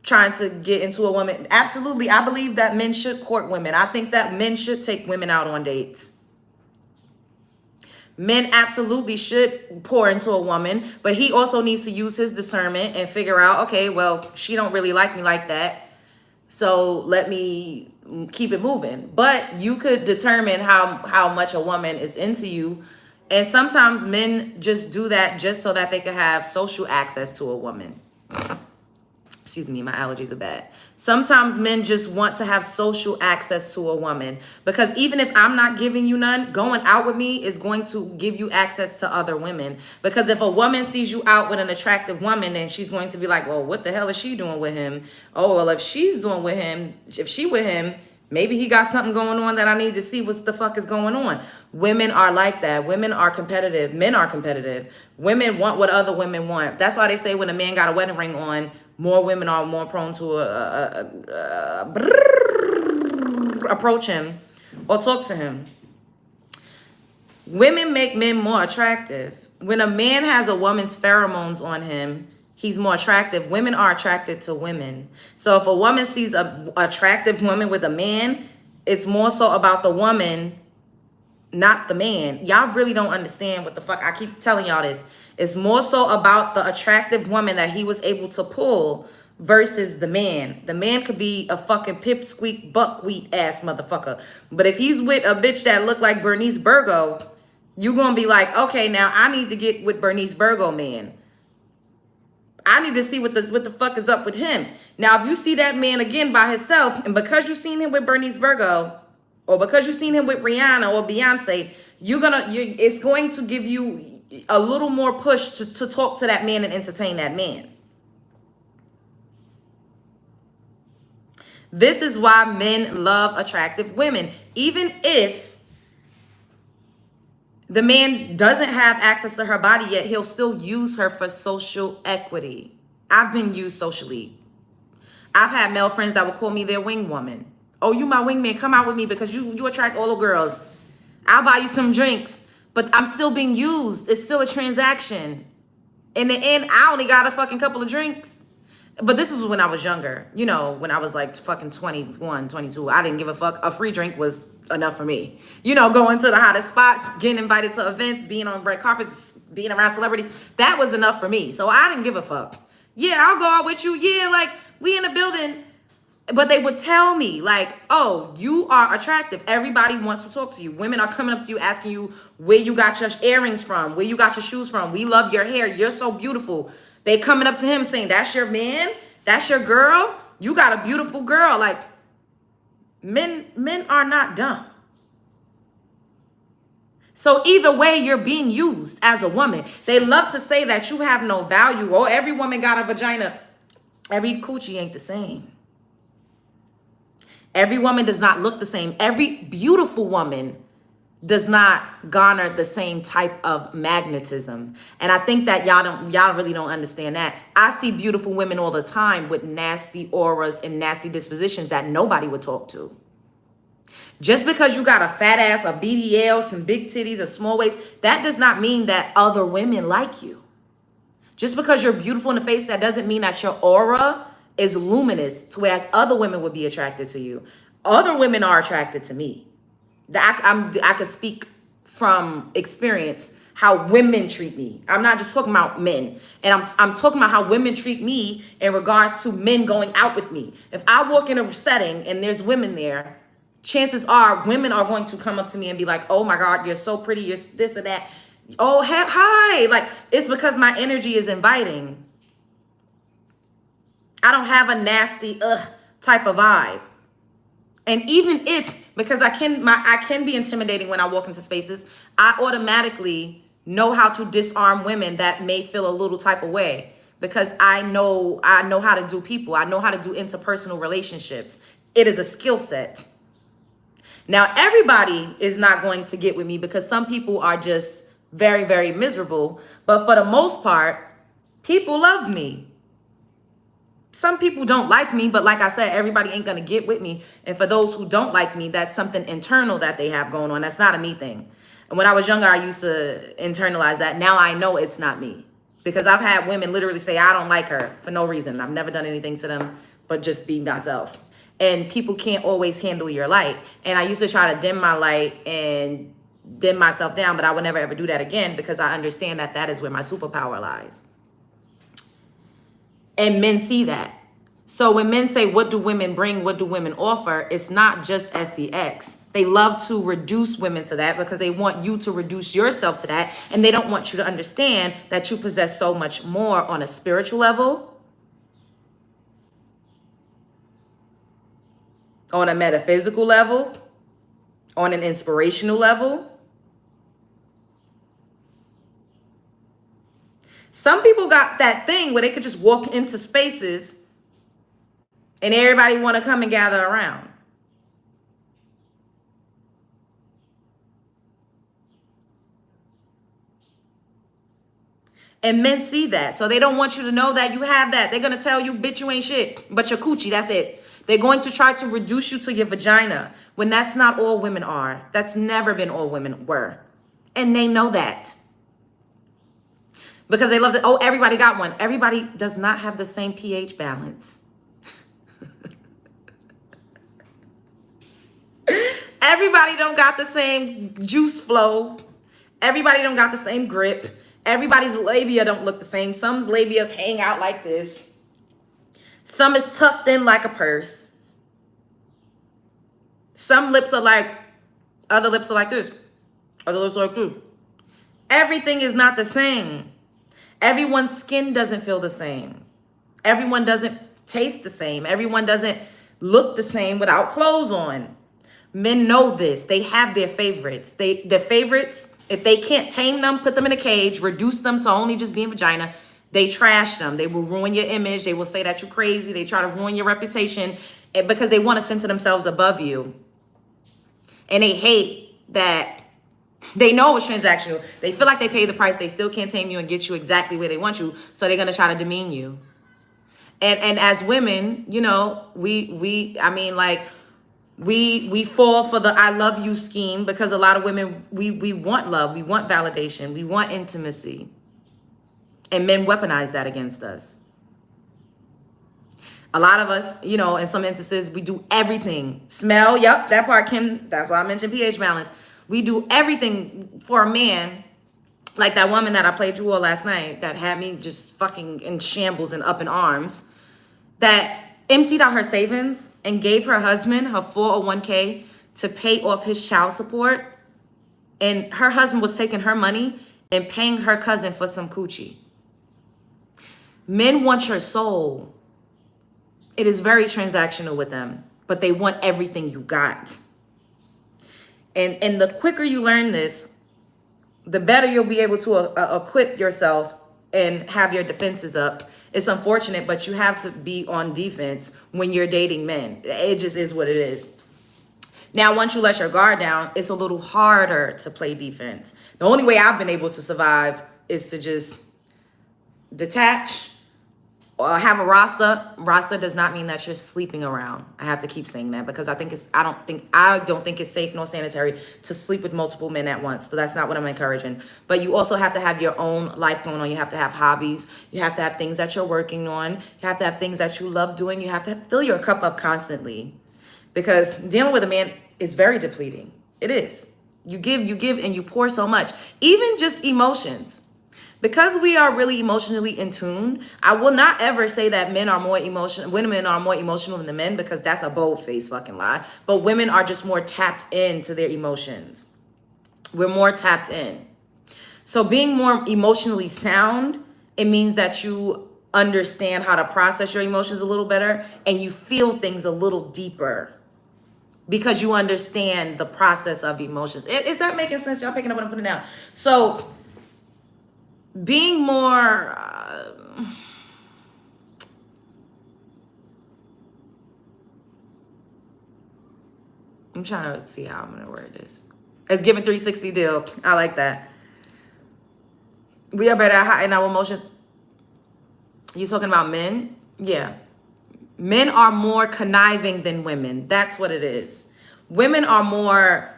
trying to get into a woman. Absolutely. I believe that men should court women. I think that men should take women out on dates. Men absolutely should pour into a woman, but he also needs to use his discernment and figure out, okay, well, she don't really like me like that, so let me keep it moving. But you could determine how much a woman is into you. And sometimes men just do that just so that they can have social access to a woman. Excuse me, my allergies are bad. Sometimes men just want to have social access to a woman, because even if I'm not giving you none, going out with me is going to give you access to other women. Because if a woman sees you out with an attractive woman, then she's going to be like, well, what the hell is she doing with him? Oh, well, if she's doing with him, if she with him, maybe he got something going on that I need to see what the fuck is going on. Women are like that. Women are competitive. Men are competitive. Women want what other women want. That's why they say when a man got a wedding ring on, more women are more prone to approach him or talk to him. Women make men more attractive. When a man has a woman's pheromones on him, he's more attractive. Women are attracted to women. So if a woman sees an attractive woman with a man, it's more so about the woman, not the man. Y'all really don't understand what the fuck. I keep telling y'all this. It's more so about the attractive woman that he was able to pull versus the man. The man could be a fucking pipsqueak buckwheat ass motherfucker. But if he's with a bitch that look like Bernice Burgo, you gonna be like, okay, now I need to get with Bernice Burgo, man. I need to see what the fuck is up with him. Now, if you see that man again by himself, and because you seen him with Bernice Burgo, or because you seen him with Rihanna or Beyonce, it's going to give you a little more push to talk to that man and entertain that man. This is why men love attractive women. Even if the man doesn't have access to her body yet, he'll still use her for social equity. I've been used socially. I've had male friends that would call me their wing woman. Oh, you my wingman, come out with me because you attract all the girls. I'll buy you some drinks. But I'm still being used. It's still a transaction. In the end, I only got a fucking couple of drinks. But this was when I was younger. You know, when I was like fucking 21, 22. I didn't give a fuck. A free drink was enough for me. You know, going to the hottest spots, getting invited to events, being on red carpets, being around celebrities. That was enough for me. So I didn't give a fuck. Yeah, I'll go out with you. Yeah, like, we in the building. But they would tell me, like, oh, you are attractive. Everybody wants to talk to you. Women are coming up to you asking you where you got your earrings from, where you got your shoes from. We love your hair. You're so beautiful. They coming up to him saying, that's your man? That's your girl? You got a beautiful girl. Like, men are not dumb. So either way, you're being used as a woman. They love to say that you have no value. Oh, every woman got a vagina. Every coochie ain't the same. Every woman does not look the same. Every beautiful woman does not garner the same type of magnetism. And I think that y'all really don't understand that. I see beautiful women all the time with nasty auras and nasty dispositions that nobody would talk to. Just because you got a fat ass, a BBL, some big titties, a small waist, that does not mean that other women like you. Just because you're beautiful in the face, that doesn't mean that your aura is luminous, whereas other women would be attracted to you. Other women are attracted to me. I could speak from experience how women treat me. I'm not just talking about men. And I'm talking about how women treat me in regards to men going out with me. If I walk in a setting and there's women there, chances are women are going to come up to me and be like, oh my God, you're so pretty, you're this and that. Oh, hi. Like, it's because my energy is inviting. I don't have a nasty type of vibe. And even if, because I can be intimidating when I walk into spaces, I automatically know how to disarm women that may feel a little type of way, because I know how to do people. I know how to do interpersonal relationships. It is a skill set. Now, everybody is not going to get with me because some people are just very, very miserable. But for the most part, people love me. Some people don't like me, but like I said, everybody ain't going to get with me. And for those who don't like me, that's something internal that they have going on. That's not a me thing. And when I was younger, I used to internalize that. Now I know it's not me, because I've had women literally say, I don't like her for no reason. I've never done anything to them. but just be myself. And people can't always handle your light. And I used to try to dim my light and dim myself down, but I would never ever do that again, because I understand that that is where my superpower lies. And men see that. So when men say, what do women bring? What do women offer? It's not just sex. They love to reduce women to that because they want you to reduce yourself to that. And they don't want you to understand that you possess so much more on a spiritual level, on a metaphysical level, on an inspirational level. Some people got that thing where they could just walk into spaces and everybody want to come and gather around. And men see that. So they don't want you to know that you have that. They're going to tell you, bitch, you ain't shit, but your coochie, that's it. They're going to try to reduce you to your vagina when that's not all women are. That's never been all women were. And they know that. Because they love that, oh, everybody got one. Everybody does not have the same pH balance. Everybody don't got the same juice flow. Everybody don't got the same grip. Everybody's labia don't look the same. Some's labias hang out like this. Some is tucked in like a purse. Some lips are like, other lips are like this. Other lips are like this. Everything is not the same. Everyone's skin doesn't feel the same. Everyone doesn't taste the same. Everyone doesn't look the same without clothes on. Men know this. They have their favorites. Their favorites, if they can't tame them, put them in a cage, reduce them to only just being vagina, they trash them. They will ruin your image. They will say that you're crazy. They try to ruin your reputation because they want to center themselves above you. And they hate that. They know it's transactional. They feel like they pay the price. They still can't tame you and get you exactly where they want you. So they're going to try to demean you. And as women, you know, we fall for the I love you scheme, because a lot of women, we want love. We want validation. We want intimacy. And men weaponize that against us. A lot of us, you know, in some instances, we do everything. Smell, yep, that part, Kim, that's why I mentioned pH balance. We do everything for a man, like that woman that I played Jewel last night that had me just fucking in shambles and up in arms, that emptied out her savings and gave her husband her 401k to pay off his child support. And her husband was taking her money and paying her cousin for some coochie. Men want your soul. It is very transactional with them, but they want everything you got. And the quicker you learn this, the better you'll be able to equip yourself and have your defenses up. It's unfortunate, but you have to be on defense when you're dating men. It just is what it is. Now, once you let your guard down, it's a little harder to play defense. The only way I've been able to survive is to just detach or have a roster. Roster does not mean that you're sleeping around. I have to keep saying that because I don't think it's safe nor sanitary to sleep with multiple men at once. So that's not what I'm encouraging. But you also have to have your own life going on. You have to have hobbies. You have to have things that you're working on. You have to have things that you love doing. You have to fill your cup up constantly, because dealing with a man is very depleting. It is. You give, and you pour so much, even just emotions. Because we are really emotionally in tune, I will not ever say that women are more emotional than the men, because that's a bold-faced fucking lie. But women are just more tapped into their emotions. We're more tapped in. So being more emotionally sound, it means that you understand how to process your emotions a little better, and you feel things a little deeper, because you understand the process of emotions. Is that making sense? Y'all picking up what I'm putting down? So being more I'm trying to see how I'm gonna word this. It's giving 360 deal. I like that. We are better at hiding our emotions. You talking about men? Yeah. Men are more conniving than women. That's what it is. Women are more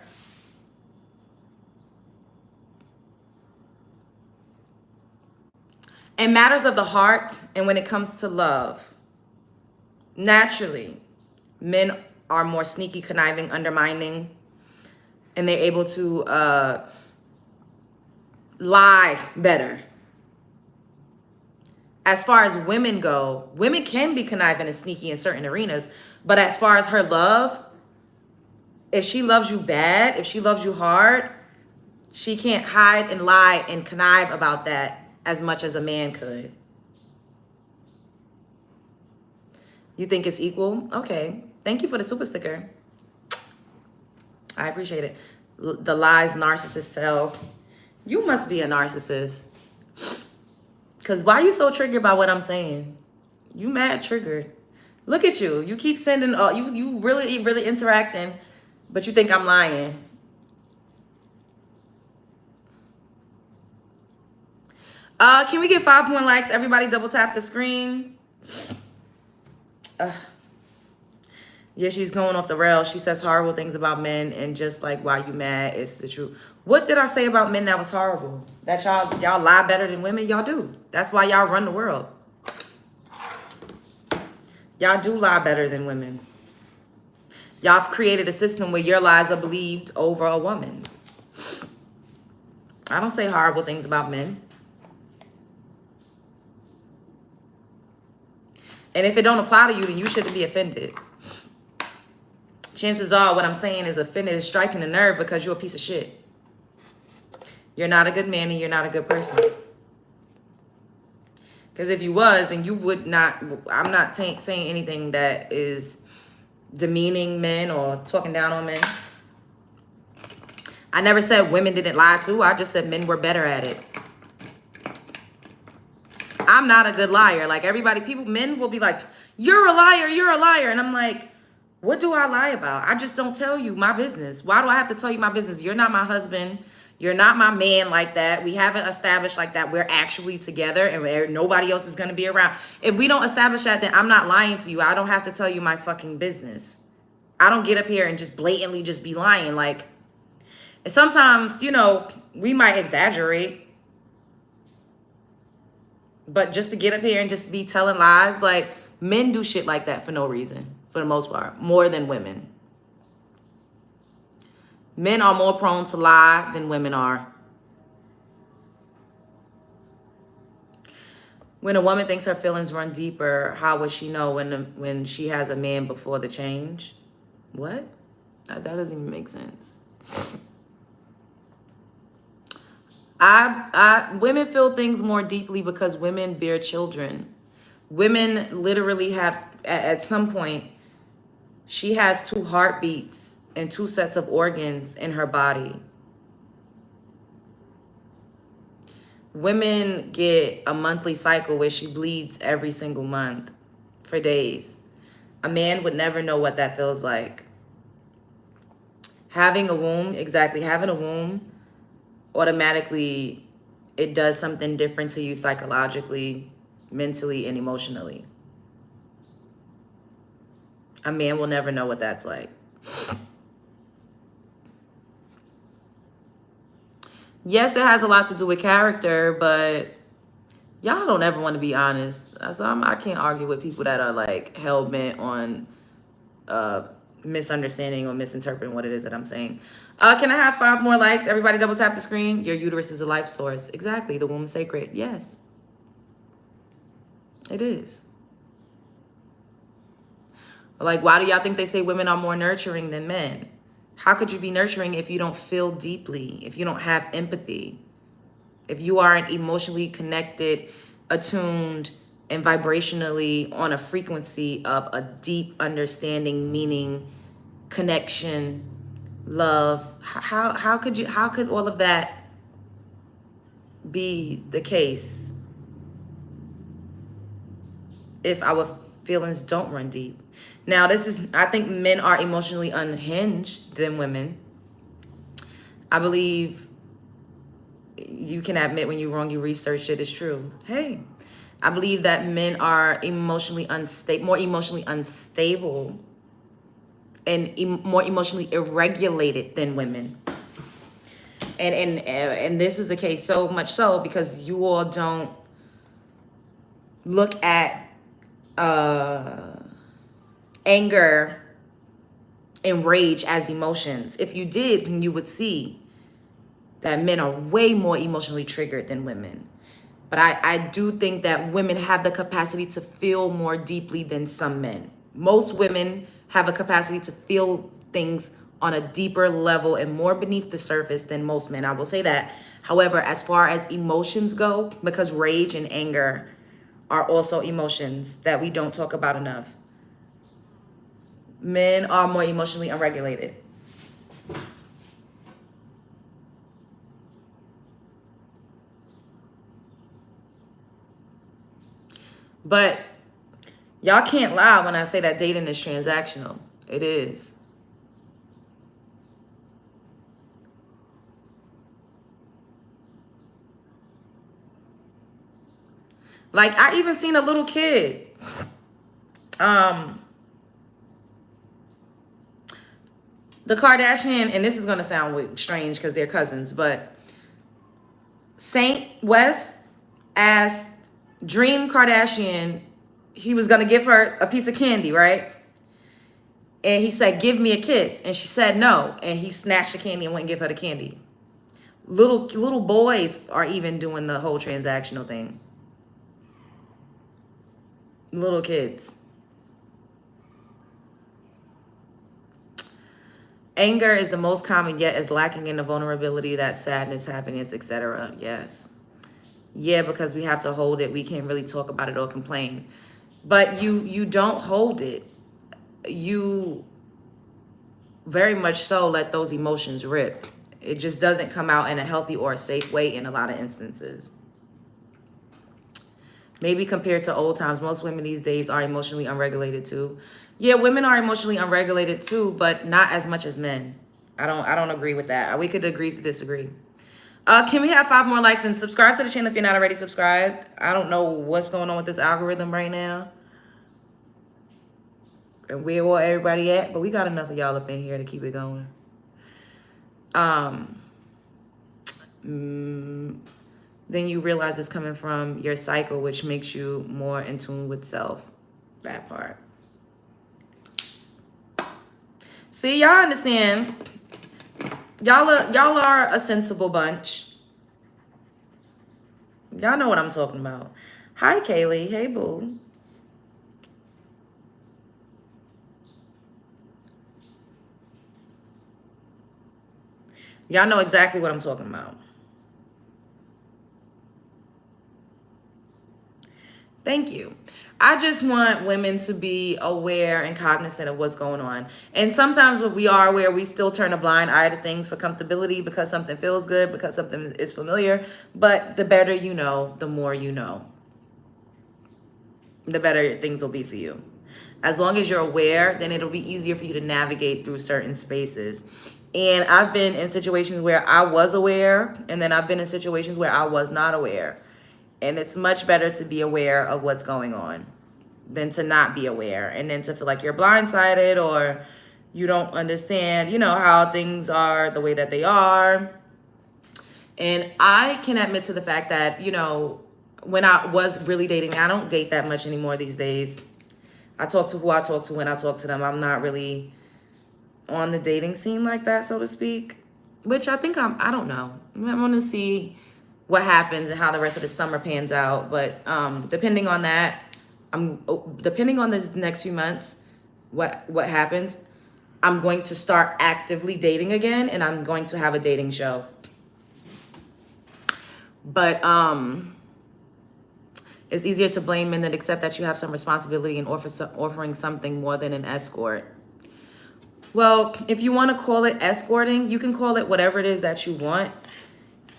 in matters of the heart, and when it comes to love, naturally, men are more sneaky, conniving, undermining, and they're able to lie better. As far as women go, women can be conniving and sneaky in certain arenas, but as far as her love, if she loves you bad, if she loves you hard, she can't hide and lie and connive about that as much as a man could. You think it's equal? Okay. Thank you for the super sticker. I appreciate it. The lies narcissists tell. You must be a narcissist. Because why are you so triggered by what I'm saying? You mad triggered. Look at you. You keep sending, you really interacting, but you think I'm lying. Can we get 5 more likes? Everybody double tap the screen. Yeah, she's going off the rails. She says horrible things about men, and just like why you mad, it's the truth. What did I say about men that was horrible? That y'all lie better than women? Y'all do. That's why y'all run the world. Y'all do lie better than women. Y'all have created a system where your lies are believed over a woman's. I don't say horrible things about men. And if it don't apply to you, then you shouldn't be offended. Chances are what I'm saying is offended is striking a nerve because you're a piece of shit. You're not a good man and you're not a good person. Because if you was, then you would not, I'm not saying anything that is demeaning men or talking down on men. I never said women didn't lie too. I just said men were better at it. I'm not a good liar. Like men will be like, you're a liar, you're a liar. And I'm like, what do I lie about? I just don't tell you my business. Why do I have to tell you my business? You're not my husband. You're not my man like that. We haven't established like that. We're actually together and nobody else is going to be around. If we don't establish that, then I'm not lying to you. I don't have to tell you my fucking business. I don't get up here and just blatantly just be lying. Like, and sometimes, we might exaggerate. But just to get up here and just be telling lies, like, men do shit like that for no reason, for the most part, more than women. Men are more prone to lie than women are. When a woman thinks her feelings run deeper, how would she know when she has a man before the change? What? That doesn't even make sense. Women feel things more deeply because women bear children. Women literally have, at some point, she has 2 heartbeats and 2 sets of organs in her body. Women get a monthly cycle where she bleeds every single month for days. A man would never know what that feels like. Having a womb, automatically, it does something different to you psychologically, mentally, and emotionally. A man will never know what that's like. Yes, it has a lot to do with character, but y'all don't ever want to be honest. So I can't argue with people that are like hell-bent on misunderstanding or misinterpreting what it is that I'm saying. Can I have 5 more likes? Everybody double tap the screen. Your uterus is a life source. Exactly. The womb is sacred. Yes. It is. Like, why do y'all think they say women are more nurturing than men? How could you be nurturing if you don't feel deeply, if you don't have empathy, if you aren't emotionally connected, attuned, and vibrationally on a frequency of a deep understanding, meaning, connection, love? How could all of that be the case if our feelings don't run deep? Now, I think men are emotionally unhinged than women. I believe you can admit when you're wrong, you researched it, it's true. Hey, I believe that men are emotionally unstable, more emotionally unstable and more emotionally irregulated than women. And this is the case so much so because you all don't look at anger and rage as emotions. If you did, then you would see that men are way more emotionally triggered than women. But I do think that women have the capacity to feel more deeply than some men. Most women have a capacity to feel things on a deeper level and more beneath the surface than most men. I will say that. However, as far as emotions go, because rage and anger are also emotions that we don't talk about enough, men are more emotionally unregulated. But y'all can't lie when I say that dating is transactional. It is. Like, I even seen a little kid. The Kardashian, and this is gonna sound strange because they're cousins, but Saint West asked Dream Kardashian, he was gonna give her a piece of candy, right? And he said, "Give me a kiss," and she said no, and he snatched the candy and went and give her the candy. Little boys are even doing the whole transactional thing. Little kids. Anger is the most common, yet is lacking in the vulnerability that sadness, happiness, etc. Yes. Yeah, because we have to hold it. We can't really talk about it or complain. But you don't hold it. You very much so let those emotions rip. It just doesn't come out in a healthy or a safe way in a lot of instances. Maybe compared to old times, most women these days are emotionally unregulated too. Yeah, women are emotionally unregulated too, but not as much as men. I don't agree with that. We could agree to disagree. Can we have 5 more likes and subscribe to the channel if you're not already subscribed? I don't know what's going on with this algorithm right now and where everybody at, but we got enough of y'all up in here to keep it going. Then you realize it's coming from your cycle, which makes you more in tune with self. That part. See, y'all understand. Y'all are a sensible bunch. Y'all know what I'm talking about. Hi, Kaylee. Hey, boo. Y'all know exactly what I'm talking about. Thank you. I just want women to be aware and cognizant of what's going on. And sometimes when we are aware, we still turn a blind eye to things for comfortability because something feels good, because something is familiar. But the better you know, the more you know, the better things will be for you. As long as you're aware, then it'll be easier for you to navigate through certain spaces. And I've been in situations where I was aware, and then I've been in situations where I was not aware. And it's much better to be aware of what's going on than to not be aware and then to feel like you're blindsided or you don't understand, how things are the way that they are. And I can admit to the fact that, when I was really dating, I don't date that much anymore these days. I talk to who I talk to when I talk to them. I'm not really on the dating scene like that, so to speak, which I think I don't know. I'm going to see what happens and how the rest of the summer pans out. But depending on that, depending on the next few months, what happens, I'm going to start actively dating again, and I'm going to have a dating show. But it's easier to blame men than accept that you have some responsibility in offering something more than an escort. Well, if you want to call it escorting, you can call it whatever it is that you want.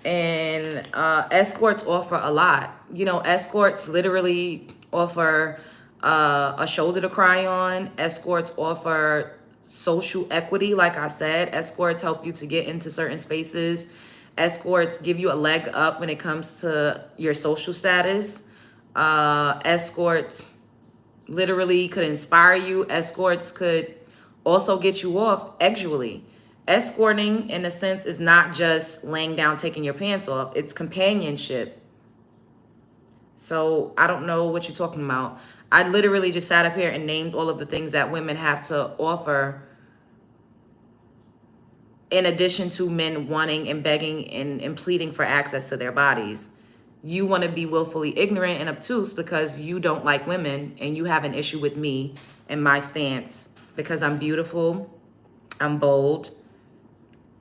And escorts offer a lot. Escorts literally offer a shoulder to cry on. Escorts offer social equity. Like I said, escorts help you to get into certain spaces. Escorts give you a leg up when it comes to your social status. Escorts literally could inspire you. Escorts could also get you off sexually. Escorting, in a sense, is not just laying down, taking your pants off. It's companionship. So I don't know what you're talking about. I literally just sat up here and named all of the things that women have to offer in addition to men wanting and begging and pleading for access to their bodies. You want to be willfully ignorant and obtuse because you don't like women and you have an issue with me and my stance because I'm beautiful, I'm bold,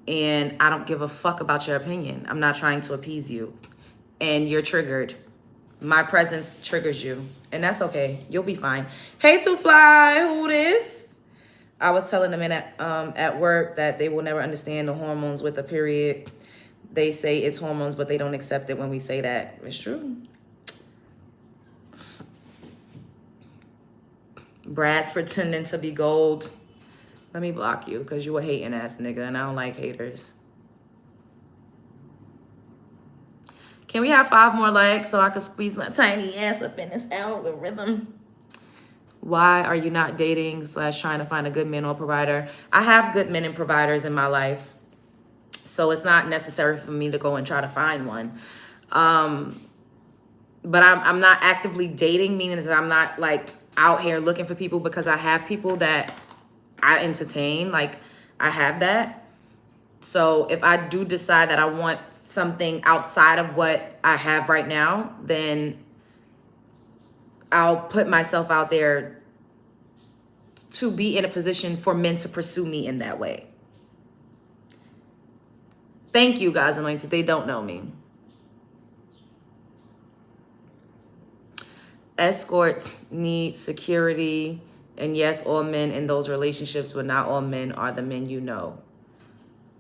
and I don't give a fuck about your opinion. I'm not trying to appease you. And you're triggered. My presence triggers you. And that's okay. You'll be fine. Hey, Two Fly, who this? I was telling the men at work that they will never understand the hormones with a period. They say it's hormones, but they don't accept it when we say that. It's true. Brad's pretending to be gold. Let me block you because you a hating ass nigga and I don't like haters. Can we have 5 more likes so I can squeeze my tiny ass up in this algorithm? Why are you not dating / trying to find a good man or provider? I have good men and providers in my life. So it's not necessary for me to go and try to find one. But I'm not actively dating, meaning that I'm not like out here looking for people because I have people that I entertain. Like I have that. So if I do decide that I want something outside of what I have right now, then I'll put myself out there to be in a position for men to pursue me in that way. Thank you, guys anointed. They don't know me. Escorts need security. And yes, all men in those relationships, but not all men are the men you know.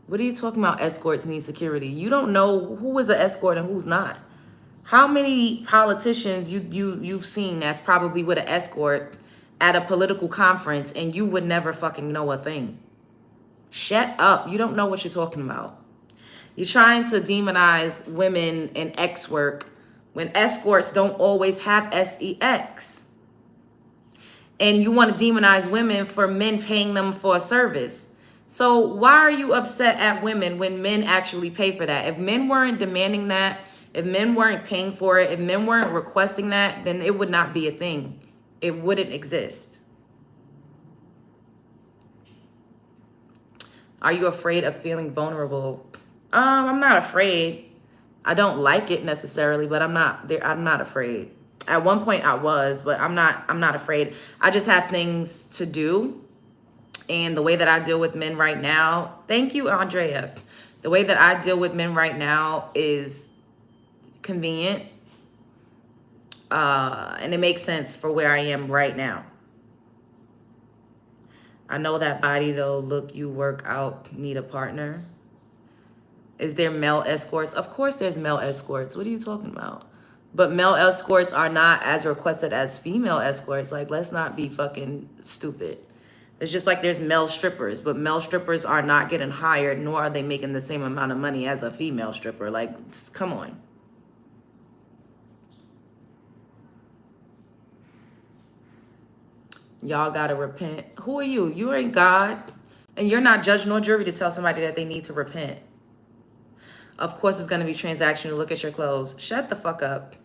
What are you talking about? Escorts need security. You don't know who is an escort and who's not. How many politicians you've seen that's probably with an escort at a political conference and you would never fucking know a thing? Shut up. You don't know what you're talking about. You're trying to demonize women in X work when escorts don't always have sex. And you want to demonize women for men paying them for a service. So why are you upset at women when men actually pay for that? If men weren't demanding that, if men weren't paying for it, if men weren't requesting that, then it would not be a thing. It wouldn't exist. Are you afraid of feeling vulnerable? I'm not afraid. I don't like it necessarily, but I'm not afraid. At one point I was, but I'm not afraid. I just have things to do. And the way that I deal with men right now, thank you, Andrea. The way that I deal with men right now is convenient. And it makes sense for where I am right now. I know that body though. Look, you work out, need a partner. Is there male escorts? Of course there's male escorts. What are you talking about? But male escorts are not as requested as female escorts. Like, let's not be fucking stupid. It's just like there's male strippers, but male strippers are not getting hired, nor are they making the same amount of money as a female stripper. Like, just, come on. Y'all gotta repent. Who are you? You ain't God. And you're not judge nor jury to tell somebody that they need to repent. Of course, it's going to be transactional. Look at your clothes. Shut the fuck up.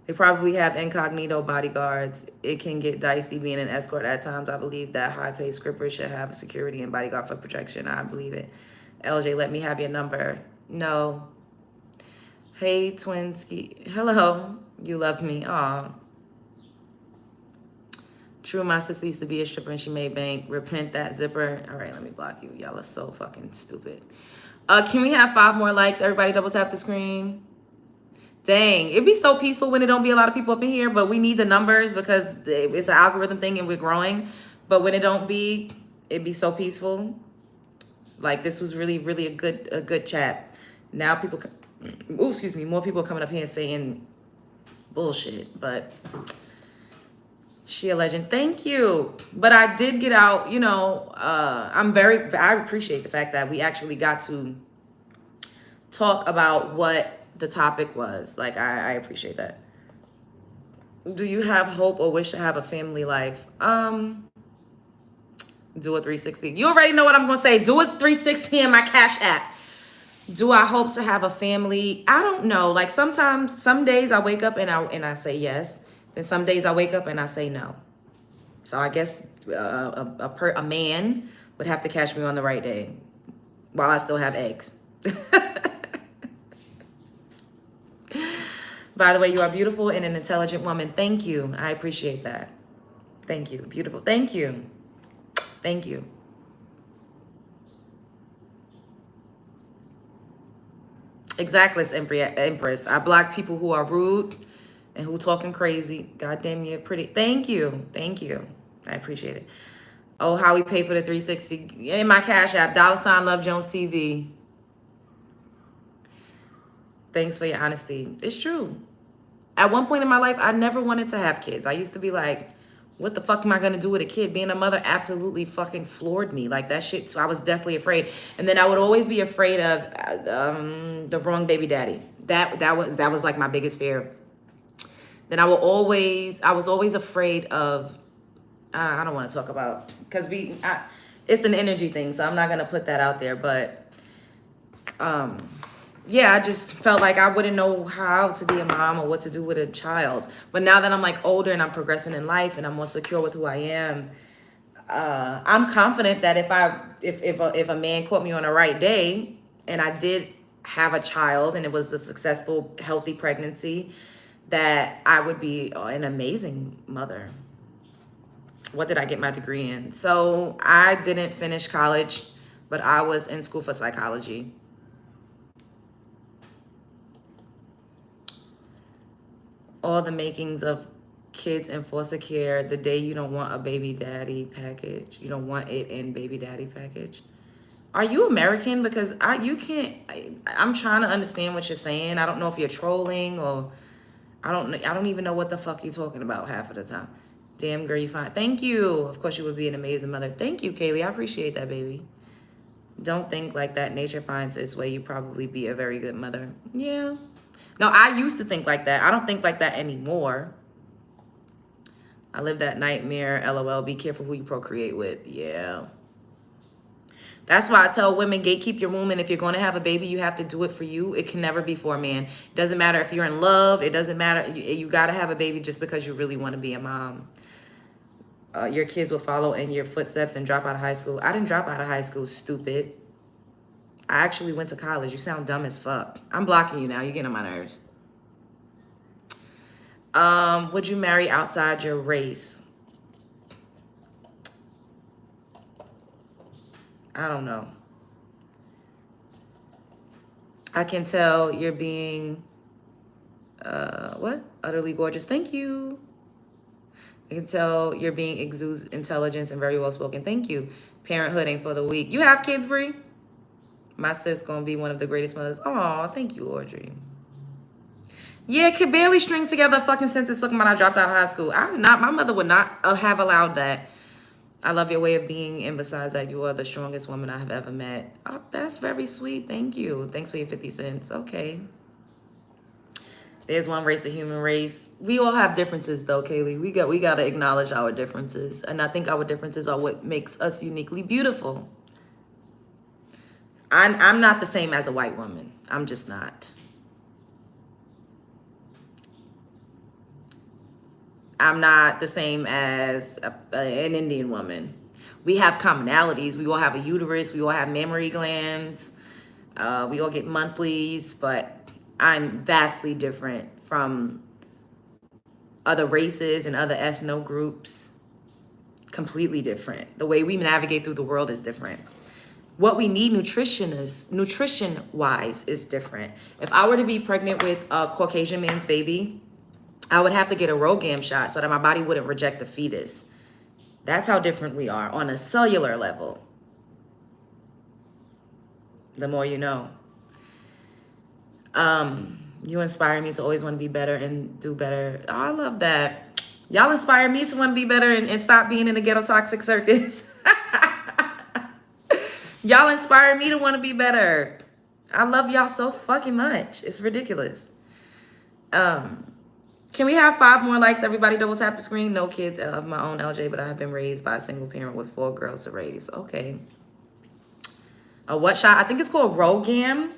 They probably have incognito bodyguards. It can get dicey being an escort at times. I believe that high-paid scripters should have a security and bodyguard for protection. I believe it. LJ, let me have your number. No. Hey, Twinsky. Hello. You love me. Aw. True, my sister used to be a stripper and she made bank. Repent that zipper. All right, let me block you. Y'all are so fucking stupid. Can we have 5 more likes? Everybody double tap the screen. Dang, it'd be so peaceful when it don't be a lot of people up in here, but we need the numbers because it's an algorithm thing and we're growing. But when it don't be, it'd be so peaceful. Like, this was really, really a good chat. Now people, excuse me, more people coming up here saying bullshit, but she a legend. Thank you. But I did get out, you know, I appreciate the fact that we actually got to talk about what the topic was. Like, I appreciate that. Do you have hope or wish to have a family life? Do a 360. You already know what I'm going to say. Do a 360 in my Cash App. Do I hope to have a family? I don't know. Like sometimes, some days I wake up and I say yes. Then some days I wake up and I say no. So I guess a man would have to catch me on the right day while I still have eggs. By the way, you are beautiful and an intelligent woman. Thank you. I appreciate that. Thank you. Beautiful. Thank you. Thank you. Exactly, Empress. I block people who are rude and who talking crazy. God damn, you're pretty. Thank you. Thank you. I appreciate it. Oh, how we pay for the 360 in my Cash App, $ Love Jones TV. Thanks for your honesty. It's true. At one point in my life, I never wanted to have kids. I used to be like, what the fuck am I gonna do with a kid? Being a mother absolutely fucking floored me. Like that shit. So I was deathly afraid. And then I would always be afraid of the wrong baby daddy. That was like my biggest fear. Then I was always afraid of. I don't want to talk about because it's an energy thing, so I'm not gonna put that out there. But yeah, I just felt like I wouldn't know how to be a mom or what to do with a child. But now that I'm like older and I'm progressing in life and I'm more secure with who I am, I'm confident that if a man caught me on the right day and I did have a child and it was a successful, healthy pregnancy, that I would be an amazing mother. What did I get my degree in? So I didn't finish college, but I was in school for psychology. All the makings of kids in foster care, the day you don't want a baby daddy package. You don't want it in baby daddy package. Are you American? Because I'm trying to understand what you're saying. I don't know if you're trolling or I don't even know what the fuck you're talking about half of the time. Damn girl, you fine. Thank you. Of course you would be an amazing mother. Thank you, Kaylee. I appreciate that, baby. Don't think like that. Nature finds its way. You probably be a very good mother. Yeah. No, I used to think like that. I don't think like that anymore. I live that nightmare. LOL. Be careful who you procreate with. Yeah. That's why I tell women, gatekeep your womb. And if you're going to have a baby, you have to do it for you. It can never be for a man. It doesn't matter if you're in love. It doesn't matter. You got to have a baby just because you really want to be a mom. Your kids will follow in your footsteps and drop out of high school. I didn't drop out of high school, stupid. I actually went to college. You sound dumb as fuck. I'm blocking you now. You're getting on my nerves. Would you marry outside your race? I don't know. I can tell you're being, utterly gorgeous. Thank you. I can tell you're being exudes intelligence and very well spoken. Thank you. Parenthood ain't for the weak. You have kids, Bree? My sis gonna be one of the greatest mothers. Oh, thank you, Audrey. Yeah, could barely string together a fucking sentence talking about I dropped out of high school. My mother would not have allowed that. I love your way of being, and besides that, you are the strongest woman I have ever met. Oh, that's very sweet. Thank you. Thanks for your 50 cents. Okay. There's one race, the human race. We all have differences, though, Kaylee. We got to acknowledge our differences, and I think our differences are what makes us uniquely beautiful. I'm not the same as a white woman. I'm just not. I'm not the same as an Indian woman. We have commonalities. We all have a uterus. We all have mammary glands. We all get monthlies, but I'm vastly different from other races and other ethno groups. Completely different. The way we navigate through the world is different. What we need nutrition-wise is different. If I were to be pregnant with a Caucasian man's baby, I would have to get a ROGAM shot so that my body wouldn't reject the fetus. That's how different we are on a cellular level. The more you know. You inspire me to always want to be better and do better. Oh, I love that. Y'all inspire me to want to be better and stop being in the ghetto toxic circus. Y'all inspire me to want to be better. I love y'all so fucking much. It's ridiculous. Can we have 5 more likes? Everybody double tap the screen. No kids of my own, LJ, but I have been raised by a single parent with 4 girls to raise. Okay. A what shot? I think it's called ROGAM.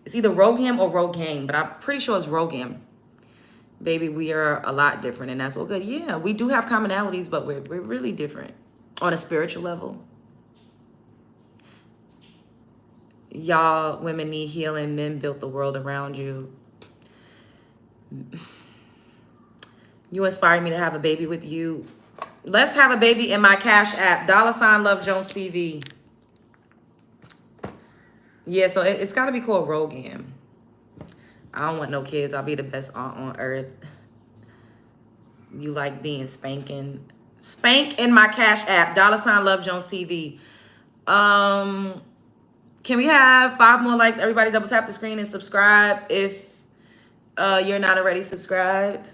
It's either Rogam or Rogaine, but I'm pretty sure it's Rogam. Baby, we are a lot different, and that's all good. Yeah, we do have commonalities, but we're really different on a spiritual level. Y'all, women need healing. Men built the world around you. You inspired me to have a baby with you. Let's have a baby in my Cash App. $ Love Jones TV. Yeah, so it's got to be called Rogam. I don't want no kids. I'll be the best aunt on earth. You like being spanking. Spank in my Cash App. $ Love Jones TV. Can we have 5 more likes? Everybody double tap the screen and subscribe if you're not already subscribed.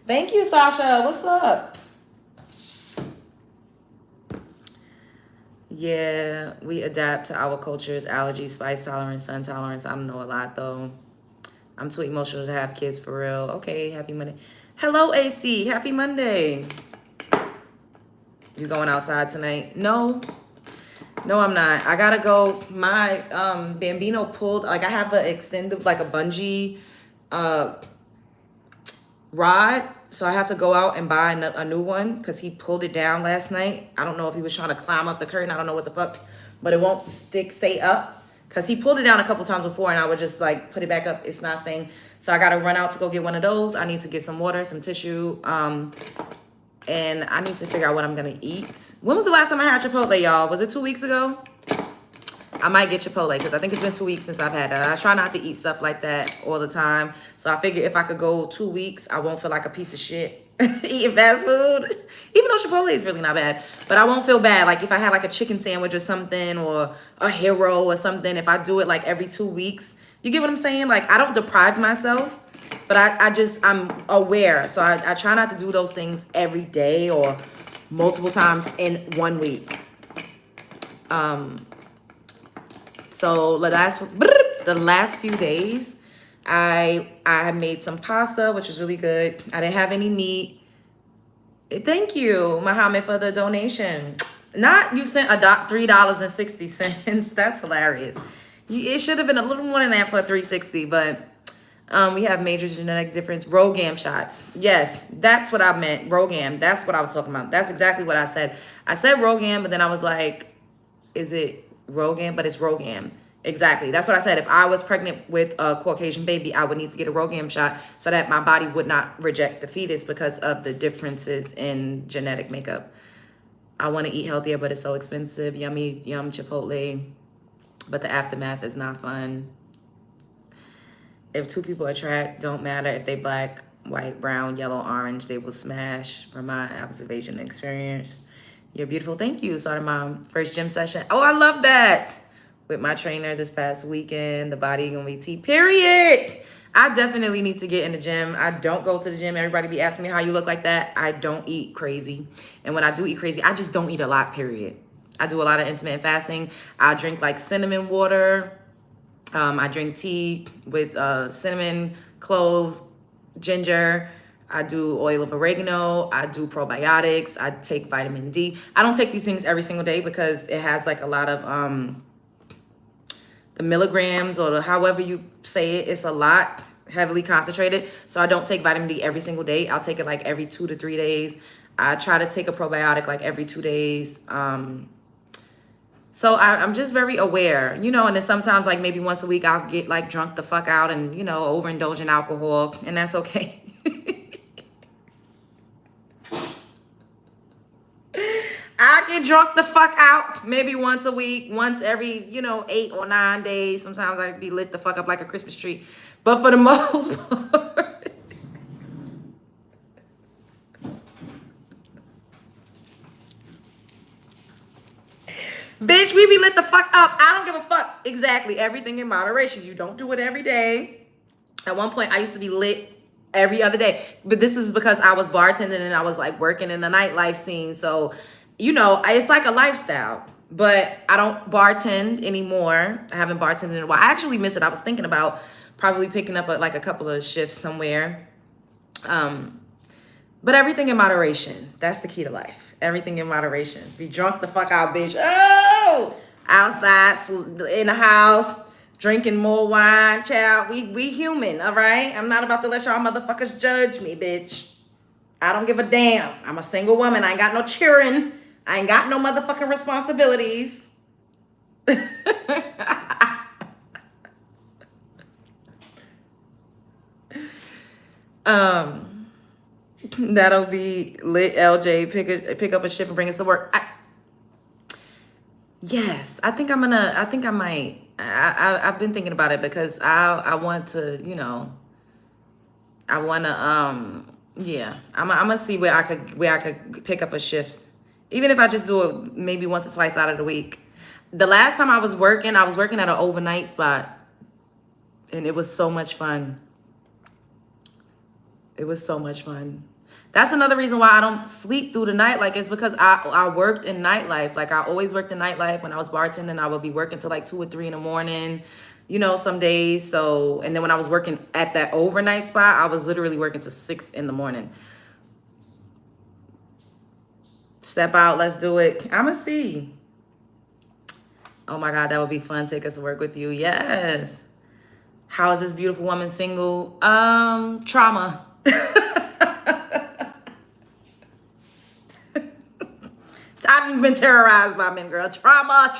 Thank you, Sasha. What's up? Yeah, we adapt to our cultures, allergies, spice tolerance, sun tolerance. I don't know a lot, though. I'm too emotional to have kids for real. Okay, happy Monday. Hello, AC. Happy Monday. You going outside tonight? No. No, I'm not. I gotta go. My Bambino pulled, like I have the extended, like a bungee rod. So I have to go out and buy a new one because he pulled it down last night. I don't know if he was trying to climb up the curtain. I don't know what the fuck, but it won't stay up because he pulled it down a couple times before and I would just like put it back up. It's not staying. So I got to run out to go get one of those. I need to get some water, some tissue. And I need to figure out what I'm going to eat. When was the last time I had Chipotle, y'all? Was it 2 weeks ago? I might get Chipotle because I think it's been 2 weeks since I've had it. I try not to eat stuff like that all the time. So I figure if I could go 2 weeks, I won't feel like a piece of shit eating fast food. Even though Chipotle is really not bad. But I won't feel bad. Like if I had like a chicken sandwich or something or a hero or something, if I do it like every 2 weeks. You get what I'm saying? Like I don't deprive myself, but I'm aware. So I try not to do those things every day or multiple times in 1 week. So the last few days, I made some pasta, which was really good. I didn't have any meat. Thank you, Muhammad, for the donation. Not you sent $3.60. That's hilarious. It should have been a little more than that for $3.60, but we have major genetic difference. Rogam shots. Yes, that's what I meant. Rogam. That's what I was talking about. That's exactly what I said. I said Rogam, but then I was like, is it Rogam? But it's Rogam. Exactly. That's what I said. If I was pregnant with a Caucasian baby, I would need to get a Rogam shot so that my body would not reject the fetus because of the differences in genetic makeup. I want to eat healthier, but it's so expensive. Yummy, yum, Chipotle. But the aftermath is not fun. If 2 people attract, don't matter if they black, white, brown, yellow, orange, they will smash from my observation and experience. You're beautiful. Thank you. Started my first gym session. Oh, I love that. With my trainer this past weekend. The body gonna be T, period. I definitely need to get in the gym. I don't go to the gym. Everybody be asking me how you look like that. I don't eat crazy. And when I do eat crazy, I just don't eat a lot, period. I do a lot of intermittent fasting. I drink like cinnamon water. I drink tea with cinnamon, cloves, ginger. I do oil of oregano. I do probiotics. I take vitamin D. I don't take these things every single day because it has like a lot of the milligrams or however you say it. It's a lot, heavily concentrated. So I don't take vitamin D every single day. I'll take it like every 2 to 3 days. I try to take a probiotic like every 2 days. So I'm just very aware, and then sometimes like maybe once a week I'll get like drunk the fuck out and, overindulge in alcohol, and that's okay. I get drunk the fuck out maybe once a week, once every, 8 or 9 days. Sometimes I be lit the fuck up like a Christmas tree. But for the most part, bitch, we be lit the fuck up. I don't give a fuck. Exactly. Everything in moderation. You don't do it every day. At one point, I used to be lit every other day. But this is because I was bartending and I was like working in the nightlife scene. So, it's like a lifestyle. But I don't bartend anymore. I haven't bartended in a while. I actually miss it. I was thinking about probably picking up like a couple of shifts somewhere. But everything in moderation. That's the key to life. Everything in moderation. Be drunk the fuck out, bitch. Oh, outside, in the house, drinking more wine, child. We human, all right? I'm not about to let y'all motherfuckers judge me, bitch. I don't give a damn. I'm a single woman. I ain't got no children. I ain't got no motherfucking responsibilities. That'll be lit. LJ, pick up a shift and bring us to work. Yes, I think I'm gonna. I think I might. I've been thinking about it because I want to. I want to. Yeah, I'm gonna see where I could pick up a shift, even if I just do it maybe once or twice out of the week. The last time I was working at an overnight spot, and it was so much fun. It was so much fun. That's another reason why I don't sleep through the night. Like, it's because I worked in nightlife. Like, I always worked in nightlife. When I was bartending, I would be working till like 2 or 3 in the morning, some days. So, and then when I was working at that overnight spot, I was literally working till 6 in the morning. Step out, let's do it. I'ma see. Oh my God, that would be fun. Take us to work with you. Yes. How is this beautiful woman single? Trauma. I've been terrorized by men, girl. Trauma.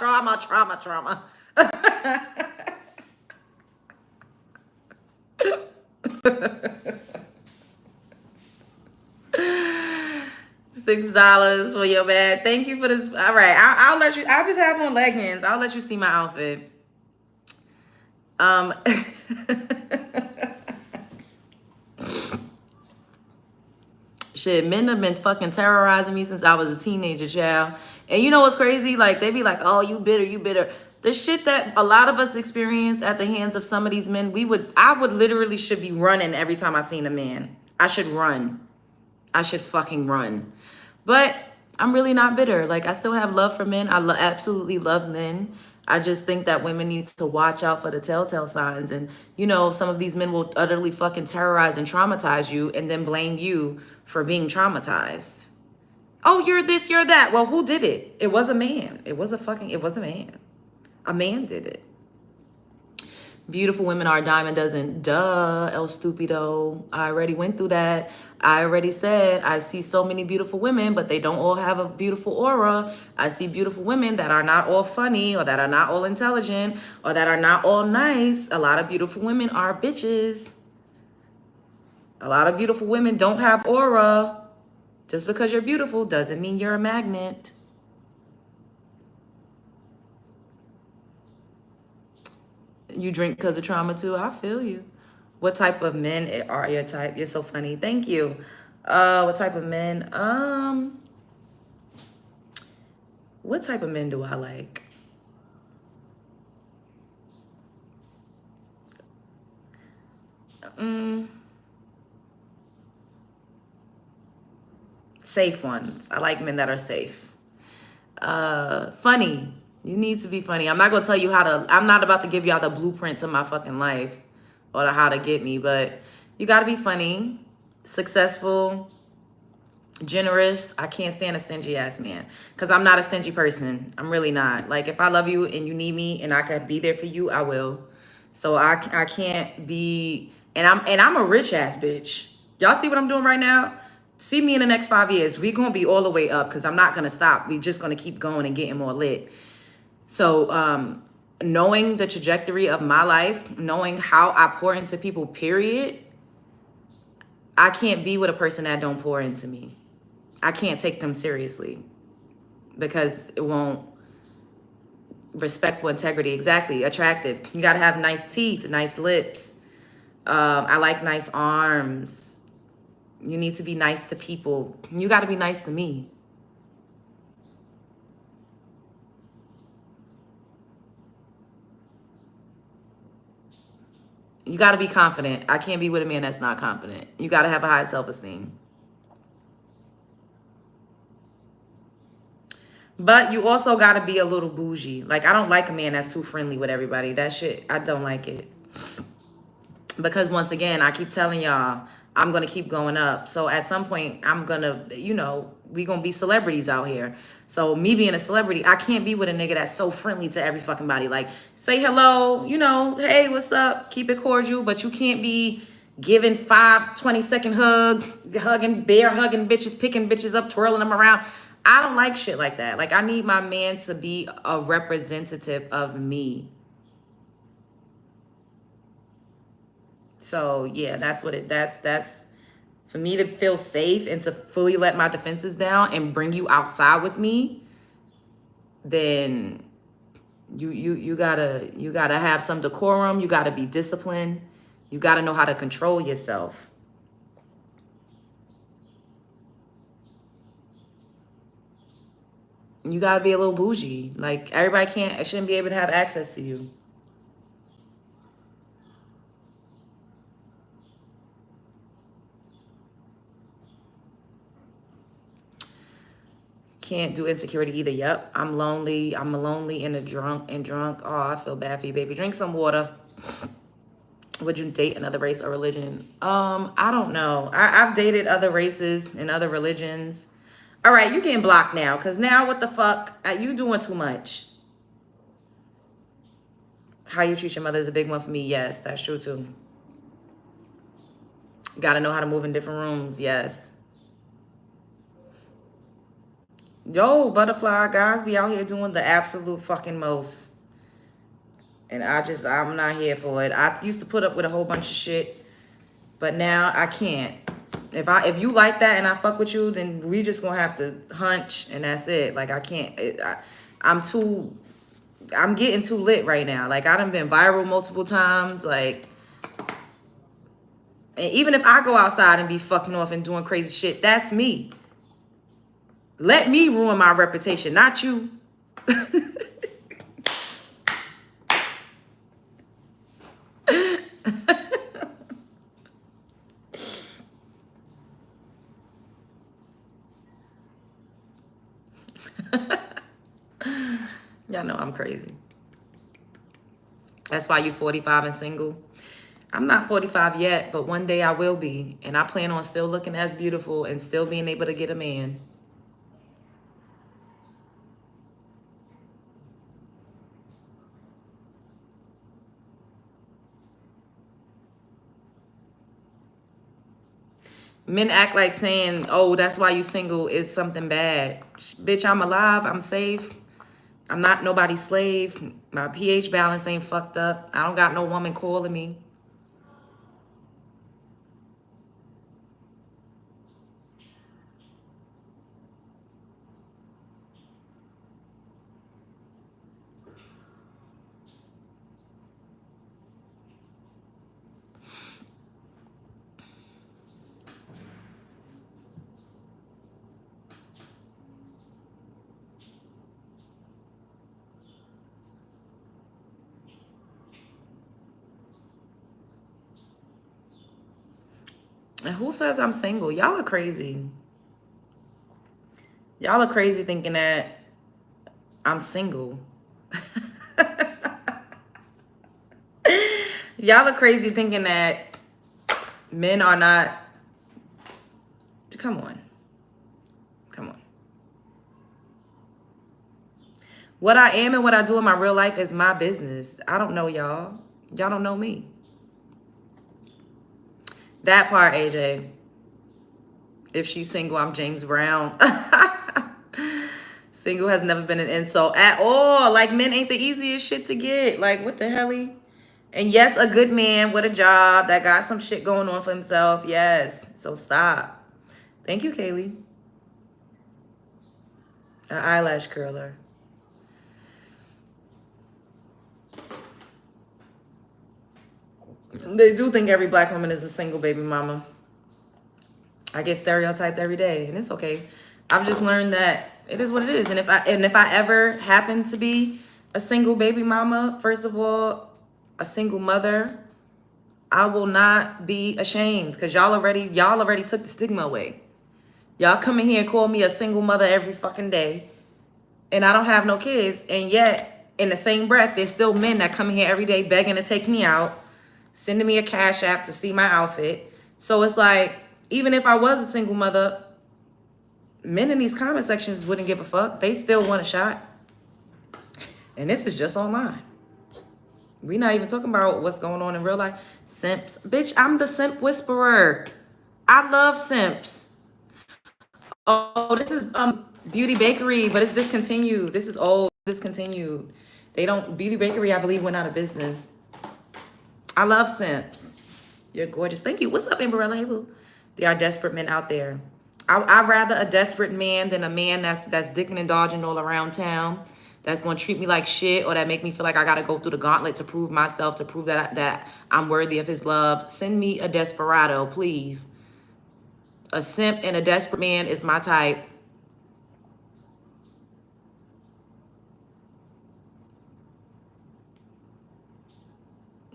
$6 for your bag. Thank you for this. All right, I'll let you. I'll just have on leggings. I'll let you see my outfit. Shit, men have been fucking terrorizing me since I was a teenager, child. And you know what's crazy? Like, they be like, oh, you bitter. The shit that a lot of us experience at the hands of some of these men, I would literally should be running every time I seen a man. I should run. I should fucking run. But I'm really not bitter. Like, I still have love for men. I absolutely love men. I just think that women need to watch out for the telltale signs. And, some of these men will utterly fucking terrorize and traumatize you and then blame you for being traumatized. Oh, you're this, you're that. Well, who did it? It was a man. It was a man. A man did it. Beautiful women are a dime a dozen. Duh, El Stupido. I already went through that. I already said I see so many beautiful women, but they don't all have a beautiful aura. I see beautiful women that are not all funny, or that are not all intelligent, or that are not all nice. A lot of beautiful women are bitches. A lot of beautiful women don't have aura. Just because you're beautiful doesn't mean you're a magnet. You drink because of trauma too. I feel you. What type of men are your type? You're so funny. Thank you. What type of men? What type of men do I like? Safe ones. I like men that are safe. Funny. You need to be funny. I'm not going to tell you I'm not about to give y'all the blueprint to my fucking life or to how to get me, but you got to be funny, successful, generous. I can't stand a stingy ass man because I'm not a stingy person. I'm really not. Like, if I love you and you need me and I could be there for you, I will. So I can't be, and I'm a rich ass bitch. Y'all see what I'm doing right now? See me in the next 5 years. We going to be all the way up because I'm not going to stop. We just going to keep going and getting more lit. So knowing the trajectory of my life, knowing how I pour into people, period, I can't be with a person that don't pour into me. I can't take them seriously because it won't. Respectful, integrity, exactly. Attractive. You got to have nice teeth, nice lips. I like nice arms. You need to be nice to people. You got to be nice to me. You got to be confident. I can't be with a man that's not confident. You got to have a high self-esteem. But you also got to be a little bougie. Like, I don't like a man that's too friendly with everybody. That shit, I don't like it. Because once again, I keep telling y'all, I'm gonna keep going up. So at some point, I'm gonna, we gonna be celebrities out here. So me being a celebrity, I can't be with a nigga that's so friendly to every fucking body. Like, say hello, hey, what's up? Keep it cordial, but you can't be giving 20-second hugs, bear hugging bitches, picking bitches up, twirling them around. I don't like shit like that. Like, I need my man to be a representative of me. So yeah, that's for me to feel safe and to fully let my defenses down and bring you outside with me. Then you gotta have some decorum. You gotta be disciplined. You gotta know how to control yourself. You gotta be a little bougie. Like, everybody shouldn't be able to have access to you. Can't do insecurity either. Yep, I'm lonely. I'm lonely and drunk. Oh, I feel bad for you, baby. Drink some water. Would you date another race or religion? I don't know. I've dated other races and other religions. All right, you getting blocked now, because now what the fuck? You doing too much. How you treat your mother is a big one for me. Yes, that's true too. Got to know how to move in different rooms. Yes. Yo, butterfly guys be out here doing the absolute fucking most. And I'm not here for it. I used to put up with a whole bunch of shit, but now I can't. If you like that and I fuck with you, then we just gonna have to hunch and that's it. Like, I can't. I'm getting too lit right now. Like, I done been viral multiple times. Like, and even if I go outside and be fucking off and doing crazy shit, that's me. Let me ruin my reputation, not you. Y'all know I'm crazy. That's why you 45 and single. I'm not 45 yet, but one day I will be. And I plan on still looking as beautiful and still being able to get a man. Men act like saying, oh, that's why you single is something bad. Bitch, I'm alive. I'm safe. I'm not nobody's slave. My pH balance ain't fucked up. I don't got no woman calling me. And who says I'm single? Y'all are crazy. Y'all are crazy thinking that I'm single. Y'all are crazy thinking that men are not. Come on. Come on. What I am and what I do in my real life is my business. I don't know y'all. Y'all don't know me. That part, AJ. If she's single, I'm James Brown. Single has never been an insult at all. Like, men ain't the easiest shit to get. Like, what the hell? And yes, a good man with a job that got some shit going on for himself. Yes. So stop. Thank you, Kaylee. An eyelash curler. They do think every black woman is a single baby mama. I get stereotyped every day, and it's okay. I've just learned that it is what it is. And if I ever happen to be a single baby mama, first of all, a single mother, I will not be ashamed, because y'all already took the stigma away. Y'all come in here and call me a single mother every fucking day, and I don't have no kids, and yet in the same breath, there's still men that come in here every day begging to take me out, sending me a cash app to see my outfit, So it's like, even if I was a single mother, men in these comment sections wouldn't give a fuck. They still want a shot. And this is just online. We're not even talking about what's going on in real life. Simps. Bitch, I'm the simp whisperer. I love simps. Oh, this is Beauty Bakery, but it's discontinued. This is old, discontinued. Beauty Bakery, I believe, went out of business. I love simps. You're gorgeous. Thank you. What's up, Amberella? Hey, boo. There are desperate men out there. I'd rather a desperate man than a man that's dicking and dodging all around town, that's going to treat me like shit, or that make me feel like I got to go through the gauntlet to prove myself, to prove that I'm worthy of his love. Send me a desperado, please. A simp and a desperate man is my type.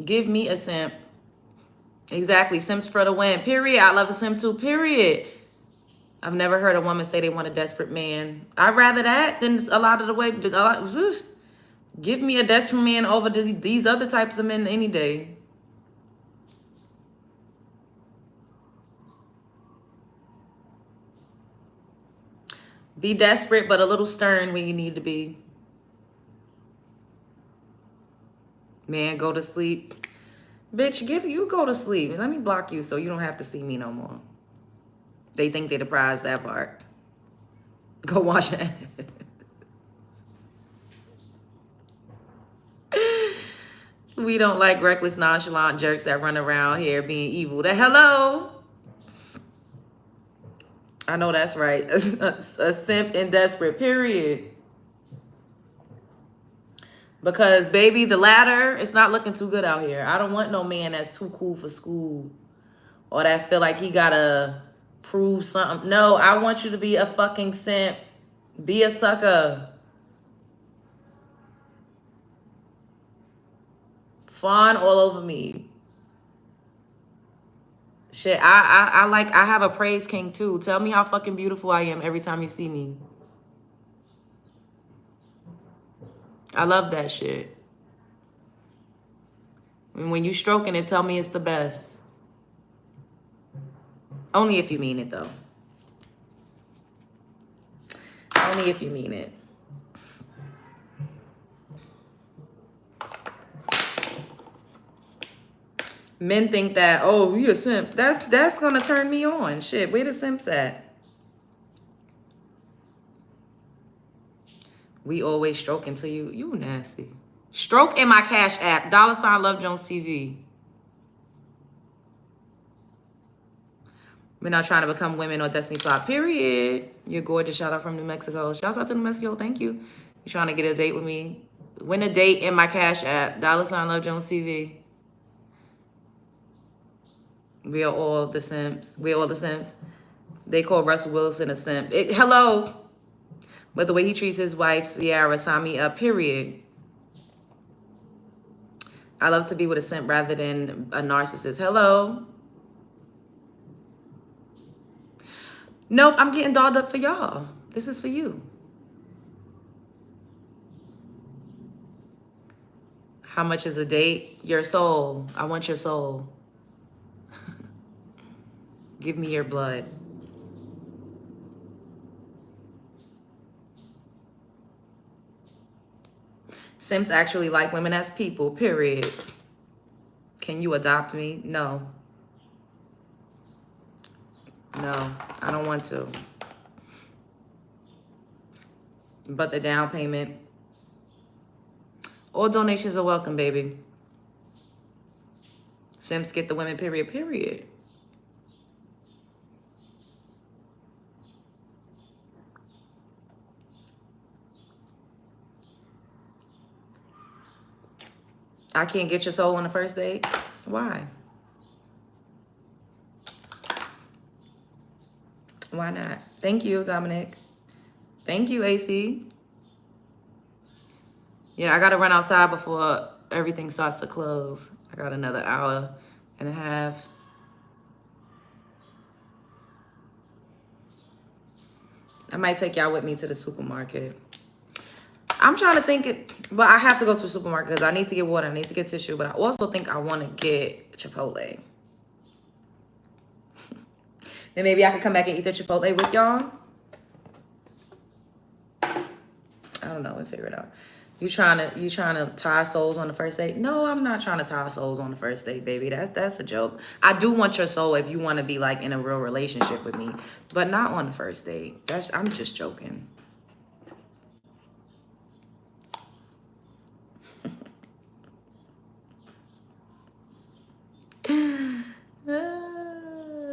Give me a simp. Exactly. Simps for the win. Period. I love a simp too. Period. I've never heard a woman say they want a desperate man. I'd rather that than a lot of the way. Give me a desperate man over these other types of men any day. Be desperate, but a little stern when you need to be. Man, go to sleep. Bitch, you go to sleep. Let me block you so you don't have to see me no more. They think they the prize, that part. Go wash it. We don't like reckless, nonchalant jerks that run around here being evil. Hello? I know that's right. A simp and desperate, period. Because, baby, the latter, it's not looking too good out here. I don't want no man that's too cool for school, or that feel like he gotta prove something. No, I want you to be a fucking simp. Be a sucker. Fawn all over me. Shit, I have a praise king too. Tell me how fucking beautiful I am every time you see me. I love that shit. And when you stroking it, tell me it's the best. Only if you mean it, though. Only if you mean it. Men think that, oh, you a simp. That's gonna turn me on. Shit, where the simps at? We always stroking to you. You nasty. Stroke in my Cash App. $ Love Jones TV. We're not trying to become women or Destiny Swap. Period. You're gorgeous. Shout out from New Mexico. Shout out to New Mexico. Thank you. You trying to get a date with me? Win a date in my Cash App. $ Love Jones TV. We are all the simps. We are all the simps. They call Russell Wilson a simp. Hello. But the way he treats his wife, Sierra, sign me up, period. I love to be with a simp rather than a narcissist. Hello. Nope, I'm getting dolled up for y'all. This is for you. How much is a date? Your soul. I want your soul. Give me your blood. Simps actually like women as people, period. Can you adopt me? No. No, I don't want to. But the down payment. All donations are welcome, baby. Simps get the women, period, period. I can't get your soul on the first date? Why? Why not? Thank you, Dominic. Thank you, AC. Yeah, I got to run outside before everything starts to close. I got another hour and a half. I might take y'all with me to the supermarket. I'm trying to think it, but I have to go to the supermarket because I need to get water. I need to get tissue, but I also think I want to get Chipotle. Then maybe I could come back and eat the Chipotle with y'all. I don't know. We'll figure it out. You trying to tie souls on the first date? No, I'm not trying to tie souls on the first date, baby. That's a joke. I do want your soul if you want to be like in a real relationship with me, but not on the first date. I'm just joking.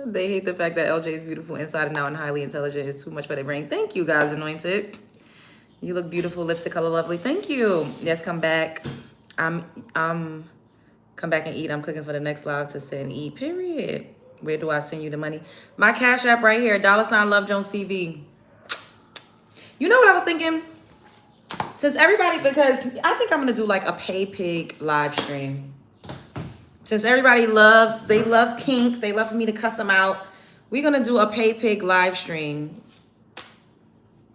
They hate the fact that LJ is beautiful inside and out and highly intelligent. It's too much for their brain. Thank you, guys, Anointed. You look beautiful, lipstick color lovely. Thank you. Yes, come back. I'm come back and eat. I'm cooking for the next live to send eat. Period. Where do I send you the money? My Cash App right here. $ Love Jones TV. You know what I was thinking? Since everybody, because I think I'm gonna do like a pay pig live stream. Since everybody loves kinks, they love for me to cuss them out. We're gonna do a pay pig live stream.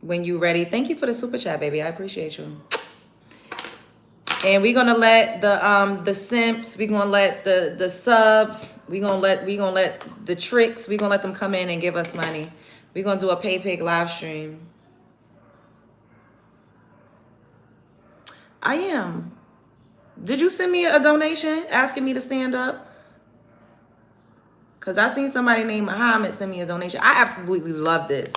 When you ready. Thank you for the super chat, baby. I appreciate you. And we're gonna let the simps, we're gonna let the subs, we're gonna let the tricks, we're gonna let them come in and give us money. We're gonna do a pay pig live stream. I am. Did you send me a donation asking me to stand up? Because I seen somebody named Muhammad send me a donation. I absolutely love this.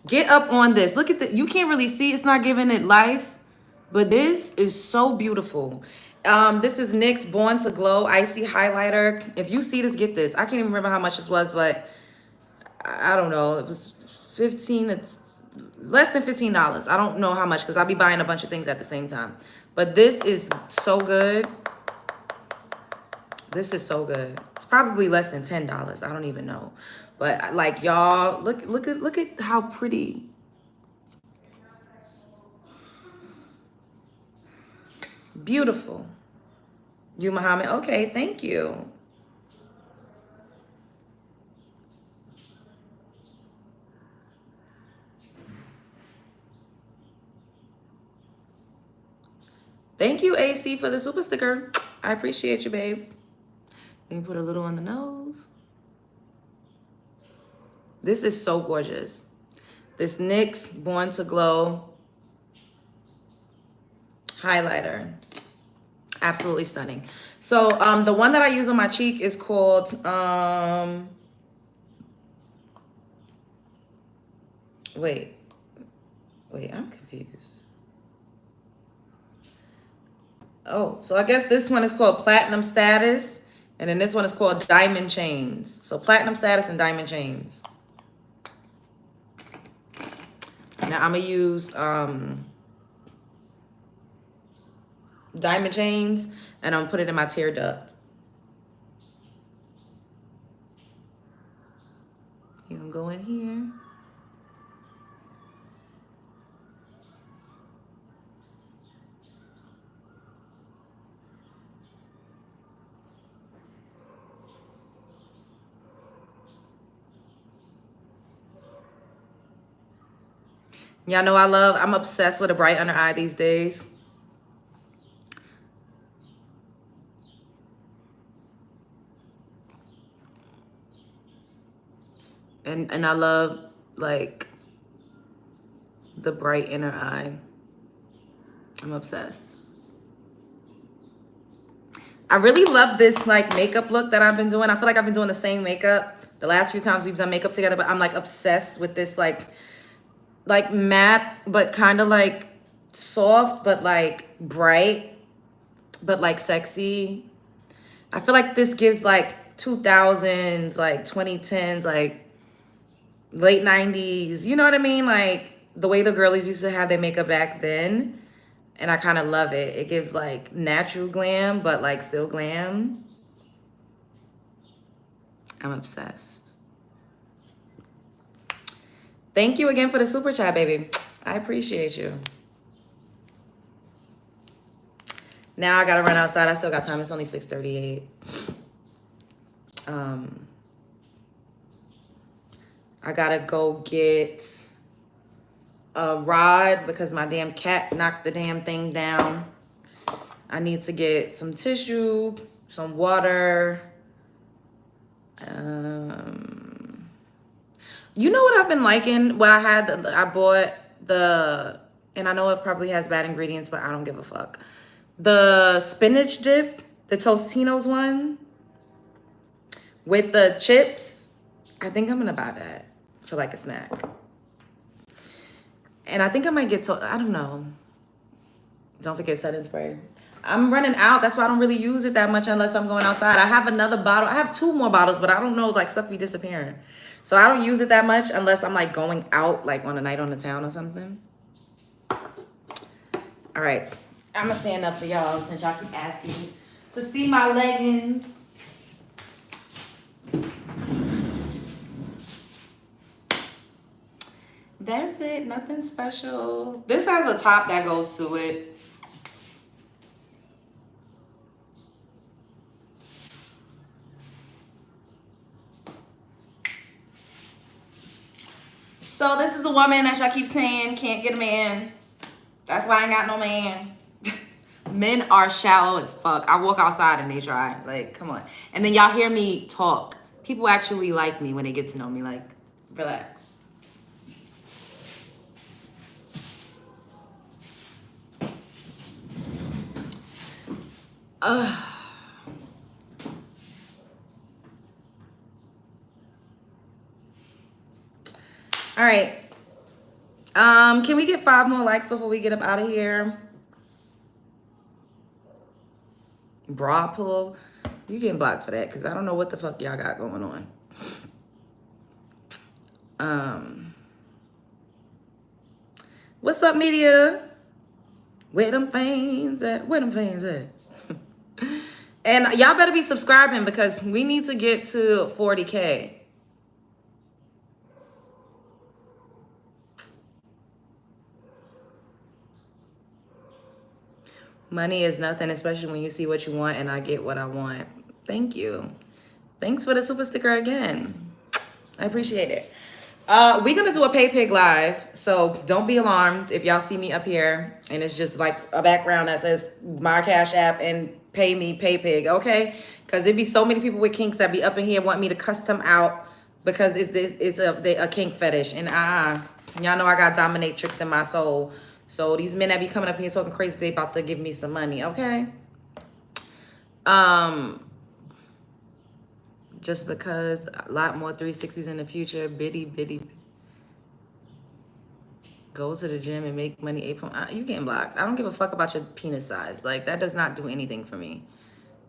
Get up on this. Look at the, you can't really see, it's not giving it life, but this is so beautiful. This is NYX Born to Glow Icy Highlighter. If you see this, get this. I can't even remember how much this was, but I don't know. It was 15, it's less than $15. I don't know how much because I'll be buying a bunch of things at the same time. But this is so good. This is so good. It's probably less than $10. I don't even know. But like y'all, look at how pretty. Beautiful. You Muhammad. Okay, thank you. Thank you, AC, for the super sticker. I appreciate you, babe. Let me put a little on the nose. This is so gorgeous. This NYX Born to Glow highlighter. Absolutely stunning. So the one that I use on my cheek is called wait, I'm confused. Oh, so I guess this one is called Platinum Status, and then this one is called Diamond Chains. So Platinum Status and Diamond Chains. Now I'm gonna use Diamond Chains, and I'm gonna put it in my tear duct. You're gonna go in here. Y'all know I'm obsessed with a bright under eye these days. And I love like the bright inner eye. I'm obsessed. I really love this like makeup look that I've been doing. I feel like I've been doing the same makeup the last few times we've done makeup together, but I'm like obsessed with this like matte, but kind of like soft, but like bright, but like sexy. I feel like this gives like 2000s, like 2010s, like late 90s. You know what I mean? Like the way the girlies used to have their makeup back then. And I kind of love it. It gives like natural glam, but like still glam. I'm obsessed. Thank you again for the super chat, baby. I appreciate you. Now I gotta run outside. I still got time. It's only 6:38. I gotta go get a rod because my damn cat knocked the damn thing down. I need to get some tissue, some water. You know what I've been liking? What I bought the, and I know it probably has bad ingredients, but I don't give a fuck. The spinach dip, the Tostinos one with the chips. I think I'm gonna buy that for like a snack. And I think I might get I don't know. Don't forget setting spray. I'm running out. That's why I don't really use it that much unless I'm going outside. I have another bottle. I have 2 more bottles, but I don't know, like stuff be disappearing. So I don't use it that much unless I'm like going out, like on a night on the town or something. All right. I'm gonna stand up for y'all since y'all keep asking me to see my leggings. That's it. Nothing special. This has a top that goes to it. So this is the woman that y'all keep saying can't get a man. That's why I ain't got no man. Men are shallow as fuck. I walk outside and they try. Like, come on. And then y'all hear me talk. People actually like me when they get to know me. Like, relax. All right. Can we get 5 more likes before we get up out of here? Bra pull. You getting blocked for that because I don't know what the fuck y'all got going on. What's up, media? Where them fans at? Where them fans at? And y'all better be subscribing because we need to get to 40K. Money is nothing, especially when you see what you want and I get what I want. Thank you. Thanks for the super sticker again. I appreciate it. We're going to do a Pay Pig live, so don't be alarmed if y'all see me up here and it's just like a background that says my Cash App and pay me, Pay Pig, okay? Because there'd be so many people with kinks that be up in here want me to custom out because it's a kink fetish. And y'all know I got dominatrix in my soul. So these men that be coming up here talking crazy, they about to give me some money, okay? Just because a lot more 360s in the future, bitty. Go to the gym and make money. You getting blocked. I don't give a fuck about your penis size. Like, that does not do anything for me.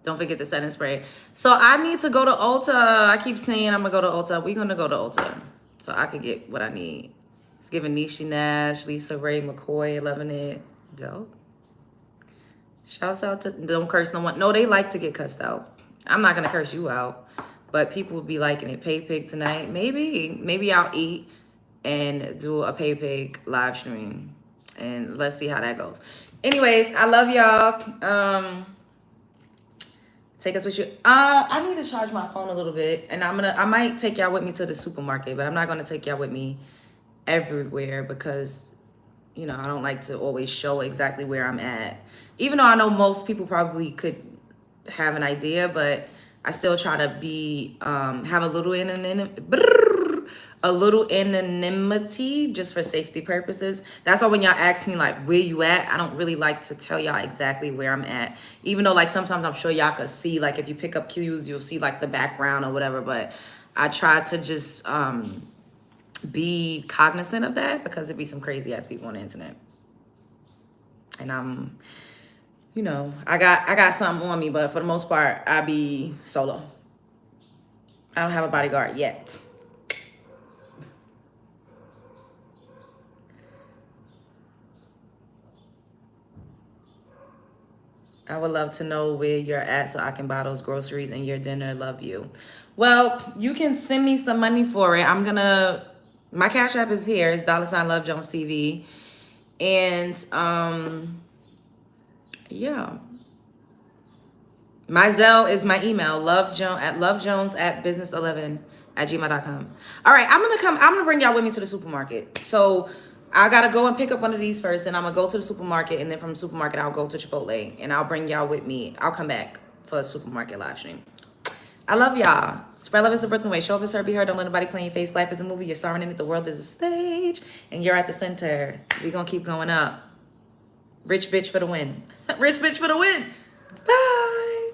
Don't forget the setting spray. So I need to go to Ulta. I keep saying I'm going to go to Ulta. We're going to go to Ulta so I could get what I need. It's giving Niecy Nash, Lisa Ray McCoy, loving it. Dope. Shouts out to, don't curse no one. No, they like to get cussed out. I'm not going to curse you out, but people will be liking it. Pay Pig tonight. Maybe I'll eat and do a Pay Pig live stream. And let's see how that goes. Anyways, I love y'all. Take us with you. I need to charge my phone a little bit. And I might take y'all with me to the supermarket, but I'm not going to take y'all with me everywhere because, you know, I don't like to always show exactly where I'm at. Even though I know most people probably could have an idea, but I still try to be, have a little anonymity just for safety purposes. That's why when y'all ask me like where you at, I don't really like to tell y'all exactly where I'm at. Even though like sometimes I'm sure y'all could see, like if you pick up cues, you'll see like the background or whatever, but I try to just, be cognizant of that because it'd be some crazy ass people on the internet. And I'm, you know, I got something on me, but for the most part, I be solo. I don't have a bodyguard yet. I would love to know where you're at so I can buy those groceries and your dinner. Love you. Well, you can send me some money for it. My Cash App is here. It's $LoveJonesTV. And yeah. My Zelle is my email, lovejones@business11@gmail.com. All right, I'm gonna bring y'all with me to the supermarket. So I gotta go and pick up one of these first, and I'm gonna go to the supermarket, and then from the supermarket I'll go to Chipotle, and I'll bring y'all with me. I'll come back for a supermarket live stream. I love y'all. Spread love is the Brooklyn way. Show up and serve, be heard. Don't let nobody play in your face. Life is a movie. You're starring in it. The world is a stage. And you're at the center. We're going to keep going up. Rich bitch for the win. Rich bitch for the win. Bye.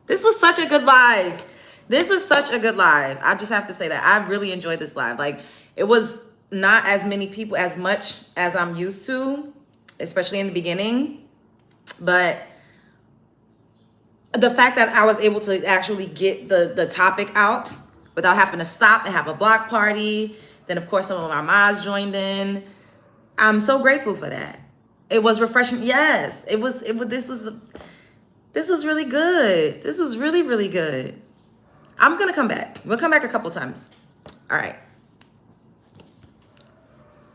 This was such a good live. This was such a good live. I just have to say that. I really enjoyed this live. Like, it was not as many people as much as I'm used to, especially in the beginning. But the fact that I was able to actually get the topic out without having to stop and have a block party. Then, of course, some of my moms joined in. I'm so grateful for that. It was refreshing. Yes, it was. This was really good. This was really, really good. I'm going to come back. We'll come back a couple times. All right.